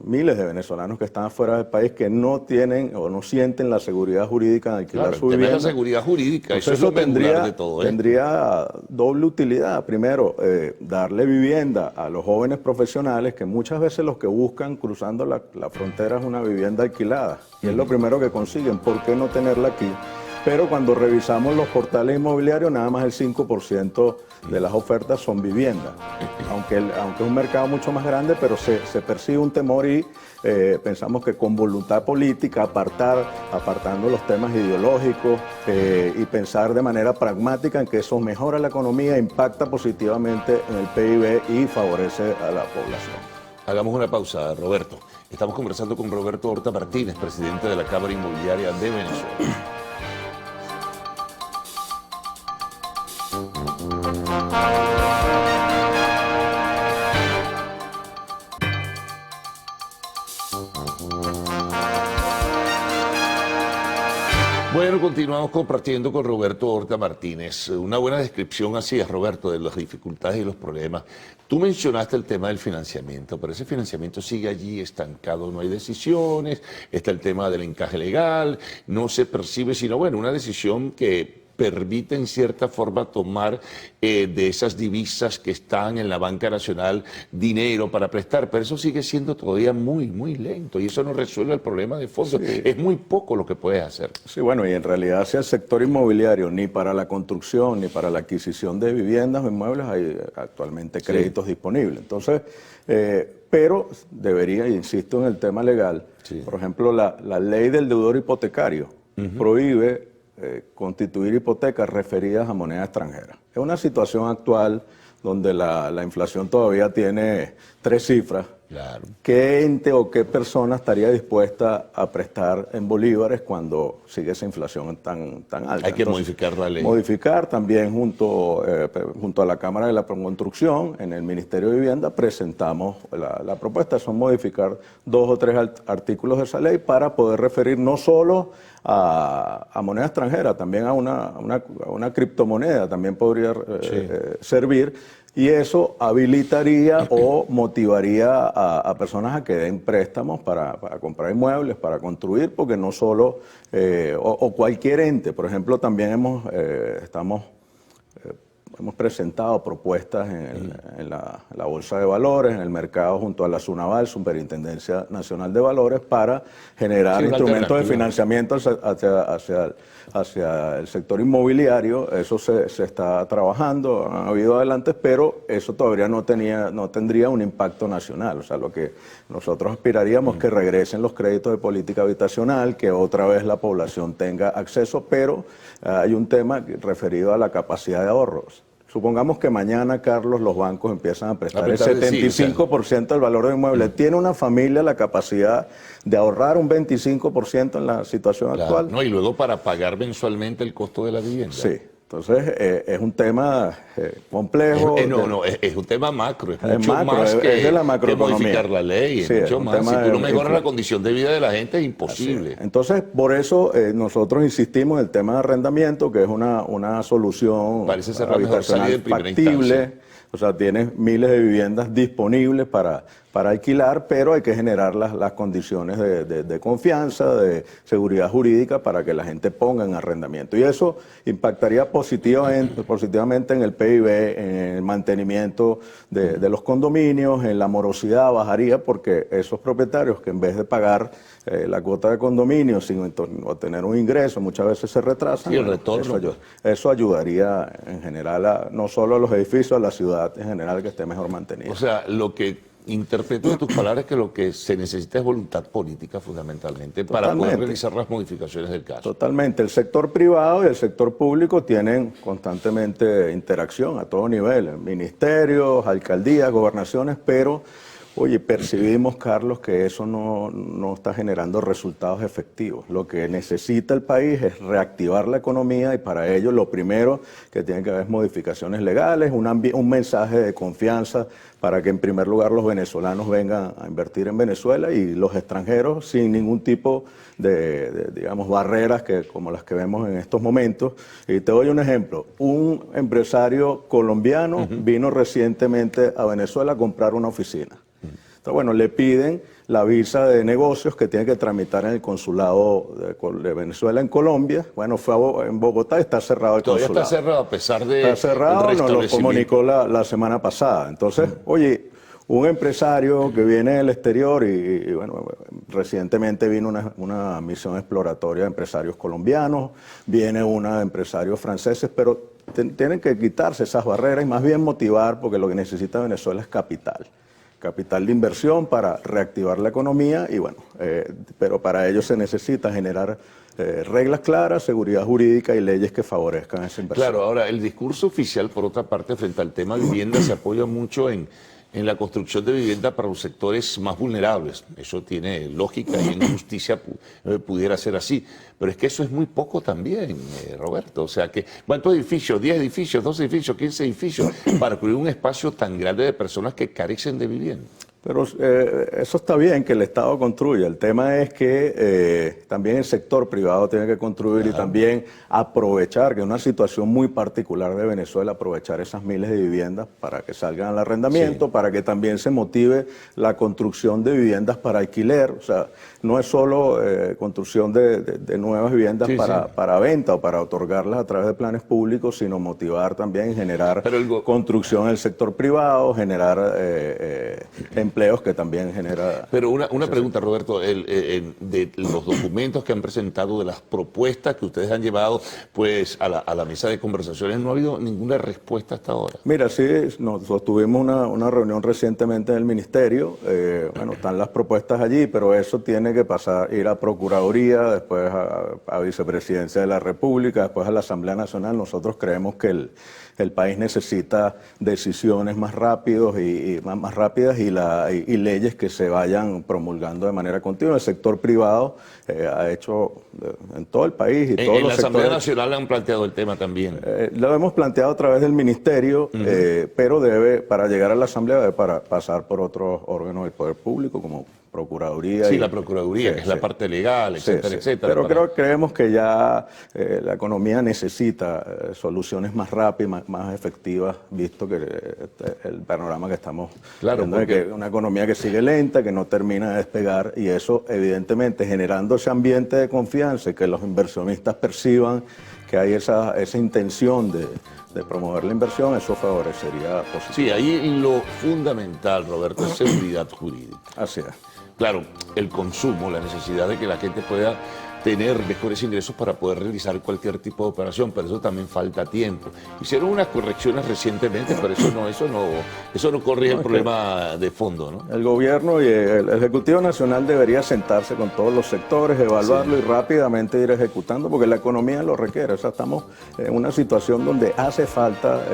[SPEAKER 5] miles de venezolanos que están fuera del país que no tienen o no sienten la seguridad jurídica de alquilar su vivienda.
[SPEAKER 3] La seguridad jurídica, eso es lo medular de todo.
[SPEAKER 5] Tendría doble utilidad. Primero, darle vivienda a los jóvenes profesionales que muchas veces los que buscan cruzando la frontera es una vivienda alquilada y es lo primero que consiguen. ¿Por qué no tenerla aquí? Pero cuando revisamos los portales inmobiliarios, nada más el 5% de las ofertas son viviendas. Aunque es un mercado mucho más grande, pero se percibe un temor y pensamos que con voluntad política, apartando los temas ideológicos y pensar de manera pragmática en que eso mejora la economía, impacta positivamente en el PIB y favorece a la población.
[SPEAKER 3] Hagamos una pausa, Roberto. Estamos conversando con Roberto Horta Martínez, presidente de la Cámara Inmobiliaria de Venezuela. Bueno, continuamos compartiendo con Roberto Horta Martínez. Una buena descripción hacías, Roberto, de las dificultades y los problemas. Tú mencionaste el tema del financiamiento, pero ese financiamiento sigue allí estancado, no hay decisiones, está el tema del encaje legal, no se percibe sino, bueno, una decisión que permite en cierta forma tomar de esas divisas que están en la banca nacional dinero para prestar, pero eso sigue siendo todavía muy, muy lento y eso no resuelve el problema de fondo. Sí. Es muy poco lo que puedes hacer.
[SPEAKER 5] Sí, bueno, y en realidad hacia el sector inmobiliario, ni para la construcción, ni para la adquisición de viviendas o inmuebles hay actualmente créditos disponibles. Entonces, pero debería, insisto en el tema legal, por ejemplo, la ley del deudor hipotecario prohíbe constituir hipotecas referidas a moneda extranjera. Es una situación actual donde la inflación todavía tiene 3 cifras.
[SPEAKER 3] Claro.
[SPEAKER 5] ¿Qué ente o qué persona estaría dispuesta a prestar en bolívares cuando sigue esa inflación tan alta?
[SPEAKER 3] Hay que modificar la ley.
[SPEAKER 5] Modificar también junto a la Cámara de la Construcción, en el Ministerio de Vivienda, presentamos la propuesta, son modificar 2 o 3 artículos de esa ley para poder referir no solo a moneda extranjera, también a una criptomoneda, también podría servir. Y eso habilitaría o motivaría a personas a que den préstamos para comprar inmuebles, para construir, porque no solo, o cualquier ente. Por ejemplo, también hemos presentado propuestas en la Bolsa de Valores, en el mercado junto a la SUNAVAL, Superintendencia Nacional de Valores, para generar instrumentos de financiamiento hacia el sector inmobiliario. Eso se está trabajando, han habido adelantes, pero eso todavía no tendría un impacto nacional. O sea, lo que nosotros aspiraríamos es que regresen los créditos de política habitacional, que otra vez la población tenga acceso, pero hay un tema referido a la capacidad de ahorros. Supongamos que mañana, Carlos, los bancos empiezan a prestar el 75% del valor del inmueble. ¿Tiene una familia la capacidad de ahorrar un 25% en la situación actual?
[SPEAKER 3] No, y luego para pagar mensualmente el costo de la vivienda.
[SPEAKER 5] Sí. Entonces, es un tema complejo.
[SPEAKER 3] Es un tema macro, es mucho
[SPEAKER 5] macro,
[SPEAKER 3] más
[SPEAKER 5] es de la
[SPEAKER 3] que
[SPEAKER 5] macroeconomía.
[SPEAKER 3] modificar la ley,
[SPEAKER 5] Sí,
[SPEAKER 3] es mucho
[SPEAKER 5] un
[SPEAKER 3] más. Si
[SPEAKER 5] tema
[SPEAKER 3] tú no mejoras la condición de vida de la gente, es imposible.
[SPEAKER 5] Entonces, por eso nosotros insistimos en el tema de arrendamiento, que es una solución
[SPEAKER 3] parece ser la mejor salida en primera
[SPEAKER 5] factible.
[SPEAKER 3] instancia.
[SPEAKER 5] O sea, tienes miles de viviendas disponibles para alquilar, pero hay que generar las condiciones de confianza, de seguridad jurídica para que la gente ponga en arrendamiento. Y eso impactaría positivamente en el PIB, en el mantenimiento de los condominios, en la morosidad bajaría, porque esos propietarios que en vez de pagar la cuota de condominio sin obtener un ingreso, muchas veces se retrasan.
[SPEAKER 3] Y el retorno.
[SPEAKER 5] Eso ayudaría en general, no solo a los edificios, a la ciudad en general, que esté mejor mantenida.
[SPEAKER 3] O sea, lo que interpreto de tus palabras es que lo que se necesita es voluntad política fundamentalmente para poder realizar las modificaciones del caso.
[SPEAKER 5] Totalmente. El sector privado y el sector público tienen constantemente interacción a todo nivel, ministerios, alcaldías, gobernaciones, pero oye, percibimos, Carlos, que eso no está generando resultados efectivos. Lo que necesita el país es reactivar la economía y para ello lo primero que tiene que haber es modificaciones legales, un mensaje de confianza para que en primer lugar los venezolanos vengan a invertir en Venezuela y los extranjeros sin ningún tipo de digamos, barreras como las que vemos en estos momentos. Y te doy un ejemplo. Un empresario colombiano vino recientemente a Venezuela a comprar una oficina. Entonces, bueno, le piden la visa de negocios que tiene que tramitar en el consulado de Venezuela en Colombia. Bueno, fue en Bogotá y está cerrado el consulado.
[SPEAKER 3] Todavía está cerrado a pesar de
[SPEAKER 5] está cerrado, nos lo comunicó la semana pasada. Entonces, oye, un empresario que viene del exterior y bueno, recientemente vino una misión exploratoria de empresarios colombianos, viene una de empresarios franceses, pero tienen que quitarse esas barreras y más bien motivar, porque lo que necesita Venezuela es capital de inversión para reactivar la economía y bueno, pero para ello se necesita generar reglas claras, seguridad jurídica y leyes que favorezcan esa inversión.
[SPEAKER 3] Claro, ahora el discurso oficial, por otra parte, frente al tema vivienda, se apoya mucho en la construcción de vivienda para los sectores más vulnerables. Eso tiene lógica y en justicia pudiera ser así. Pero es que eso es muy poco también, Roberto. O sea, que ¿cuántos edificios? 10 edificios, 12 edificios, 15 edificios para cubrir un espacio tan grande de personas que carecen de vivienda.
[SPEAKER 5] Pero eso está bien que el Estado construya. El tema es que también el sector privado tiene que construir y también aprovechar, que es una situación muy particular de Venezuela, aprovechar esas miles de viviendas para que salgan al arrendamiento, para que también se motive la construcción de viviendas para alquiler. O sea, no es solo construcción de nuevas viviendas para venta o para otorgarlas a través de planes públicos, sino motivar también, generar construcción en el sector privado, generar empleos que también genera...
[SPEAKER 3] Pero una pregunta, Roberto, de los documentos que han presentado, de las propuestas que ustedes han llevado pues a la mesa de conversaciones, no ha habido ninguna respuesta hasta ahora.
[SPEAKER 5] Mira, sí, nosotros tuvimos una reunión recientemente en el Ministerio, bueno, están las propuestas allí, pero eso tiene que pasar, ir a Procuraduría, después a Vicepresidencia de la República, después a la Asamblea Nacional. Nosotros creemos que el país necesita decisiones más rápidas y leyes que se vayan promulgando de manera continua. El sector privado ha hecho en todo el país y todos los sectores.
[SPEAKER 3] En la Asamblea Nacional han planteado el tema también.
[SPEAKER 5] Lo hemos planteado a través del Ministerio, pero para llegar a la Asamblea debe pasar por otros órganos del Poder Público, como Procuraduría.
[SPEAKER 3] Sí, la Procuraduría, que es la parte legal, etcétera, etcétera.
[SPEAKER 5] Pero creemos que ya la economía necesita soluciones más rápidas, más efectivas, visto que el panorama que estamos viendo es que una economía que sigue lenta, que no termina de despegar, y eso evidentemente generando ese ambiente de confianza y que los inversionistas perciban que hay esa intención de promover la inversión, eso favorecería positivamente.
[SPEAKER 3] Sí, ahí lo fundamental, Roberto, es seguridad jurídica.
[SPEAKER 5] Así es.
[SPEAKER 3] Claro, el consumo, la necesidad de que la gente pueda tener mejores ingresos para poder realizar cualquier tipo de operación, pero eso también falta tiempo. Hicieron unas correcciones recientemente, pero eso no corrige el problema de fondo, ¿no?
[SPEAKER 5] El gobierno y el Ejecutivo Nacional debería sentarse con todos los sectores, evaluarlo y rápidamente ir ejecutando, porque la economía lo requiere. O sea, estamos en una situación donde hace falta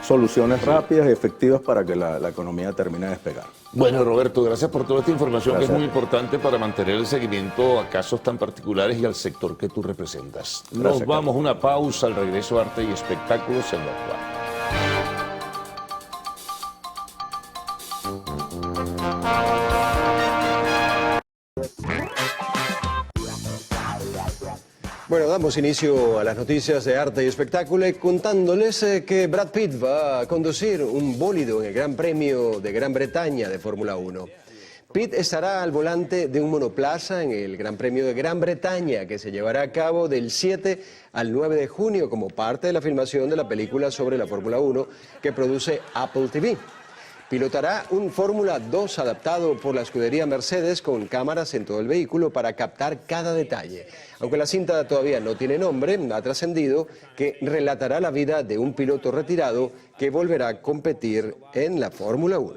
[SPEAKER 5] soluciones rápidas y efectivas para que la economía termine de despegar.
[SPEAKER 3] Bueno, Roberto, gracias por toda esta información
[SPEAKER 5] Gracias.
[SPEAKER 3] que es muy importante para mantener el seguimiento a casos tan particulares y al sector que tú representas. Nos
[SPEAKER 5] Gracias,
[SPEAKER 3] vamos a una pausa, al regreso Arte y Espectáculos en lo actual.
[SPEAKER 9] Bueno, damos inicio a las noticias de arte y espectáculo contándoles que Brad Pitt va a conducir un bólido en el Gran Premio de Gran Bretaña de Fórmula 1. Pitt estará al volante de un monoplaza en el Gran Premio de Gran Bretaña, que se llevará a cabo del 7 al 9 de junio como parte de la filmación de la película sobre la Fórmula 1 que produce Apple TV. Pilotará un Fórmula 2 adaptado por la escudería Mercedes con cámaras en todo el vehículo para captar cada detalle. Aunque la cinta todavía no tiene nombre, ha trascendido que relatará la vida de un piloto retirado que volverá a competir en la Fórmula 1.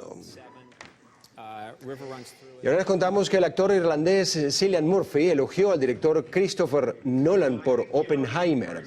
[SPEAKER 9] Y ahora les contamos que el actor irlandés Cillian Murphy elogió al director Christopher Nolan por Oppenheimer.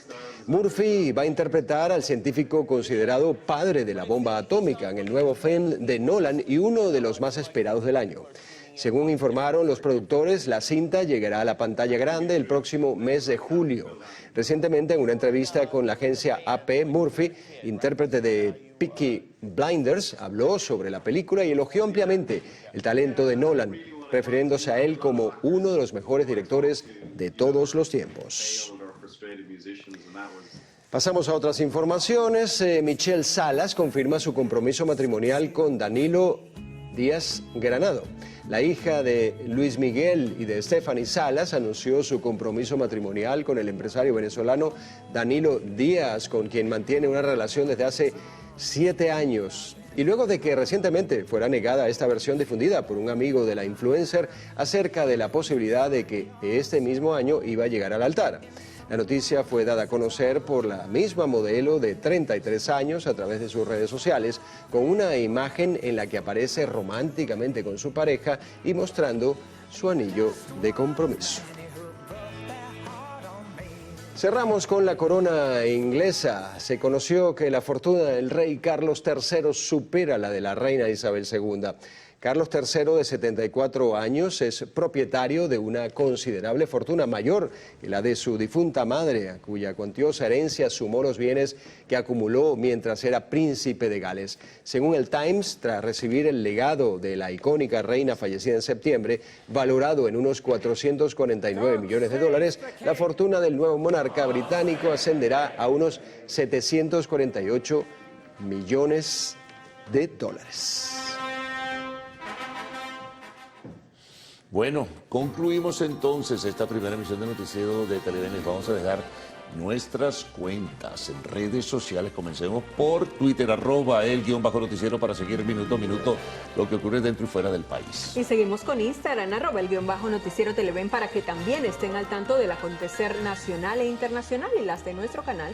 [SPEAKER 9] Murphy va a interpretar al científico considerado padre de la bomba atómica en el nuevo film de Nolan y uno de los más esperados del año. Según informaron los productores, la cinta llegará a la pantalla grande el próximo mes de julio. Recientemente, en una entrevista con la agencia AP, Murphy, intérprete de Peaky Blinders, habló sobre la película y elogió ampliamente el talento de Nolan, refiriéndose a él como uno de los mejores directores de todos los tiempos. Pasamos a otras informaciones. Michelle Salas confirma su compromiso matrimonial con Danilo Díaz Granado. La hija de Luis Miguel y de Stephanie Salas anunció su compromiso matrimonial con el empresario venezolano Danilo Díaz, con quien mantiene una relación desde hace 7 años. Y luego de que recientemente fuera negada esta versión difundida por un amigo de la influencer acerca de la posibilidad de que este mismo año iba a llegar al altar. La noticia fue dada a conocer por la misma modelo de 33 años a través de sus redes sociales, con una imagen en la que aparece románticamente con su pareja y mostrando su anillo de compromiso. Cerramos con la corona inglesa. Se conoció que la fortuna del rey Carlos III supera la de la reina Isabel II. Carlos III, de 74 años, es propietario de una considerable fortuna mayor que la de su difunta madre, a cuya cuantiosa herencia sumó los bienes que acumuló mientras era príncipe de Gales. Según el Times, tras recibir el legado de la icónica reina fallecida en septiembre, valorado en unos 449 millones de dólares, la fortuna del nuevo monarca británico ascenderá a unos 748 millones de dólares.
[SPEAKER 3] Bueno, concluimos entonces esta primera emisión de Noticiero de Televen. Les vamos a dejar nuestras cuentas en redes sociales. Comencemos por Twitter, @el_noticiero, para seguir minuto a minuto lo que ocurre dentro y fuera del país.
[SPEAKER 2] Y seguimos con Instagram, @el_noticiero Televen, para que también estén al tanto del acontecer nacional e internacional, y las de nuestro canal,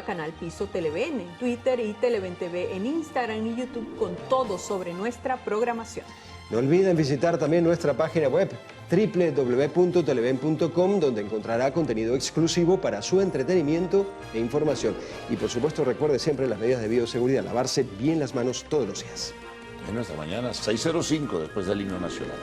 [SPEAKER 2] @Canal Piso Televen, en Twitter y Televen TV en Instagram y YouTube, con todo sobre nuestra programación.
[SPEAKER 9] No olviden visitar también nuestra página web www.televen.com, donde encontrará contenido exclusivo para su entretenimiento e información. Y por supuesto, recuerde siempre las medidas de bioseguridad, lavarse bien las manos todos los días.
[SPEAKER 3] Bueno, hasta mañana, 6:05, después del himno nacional.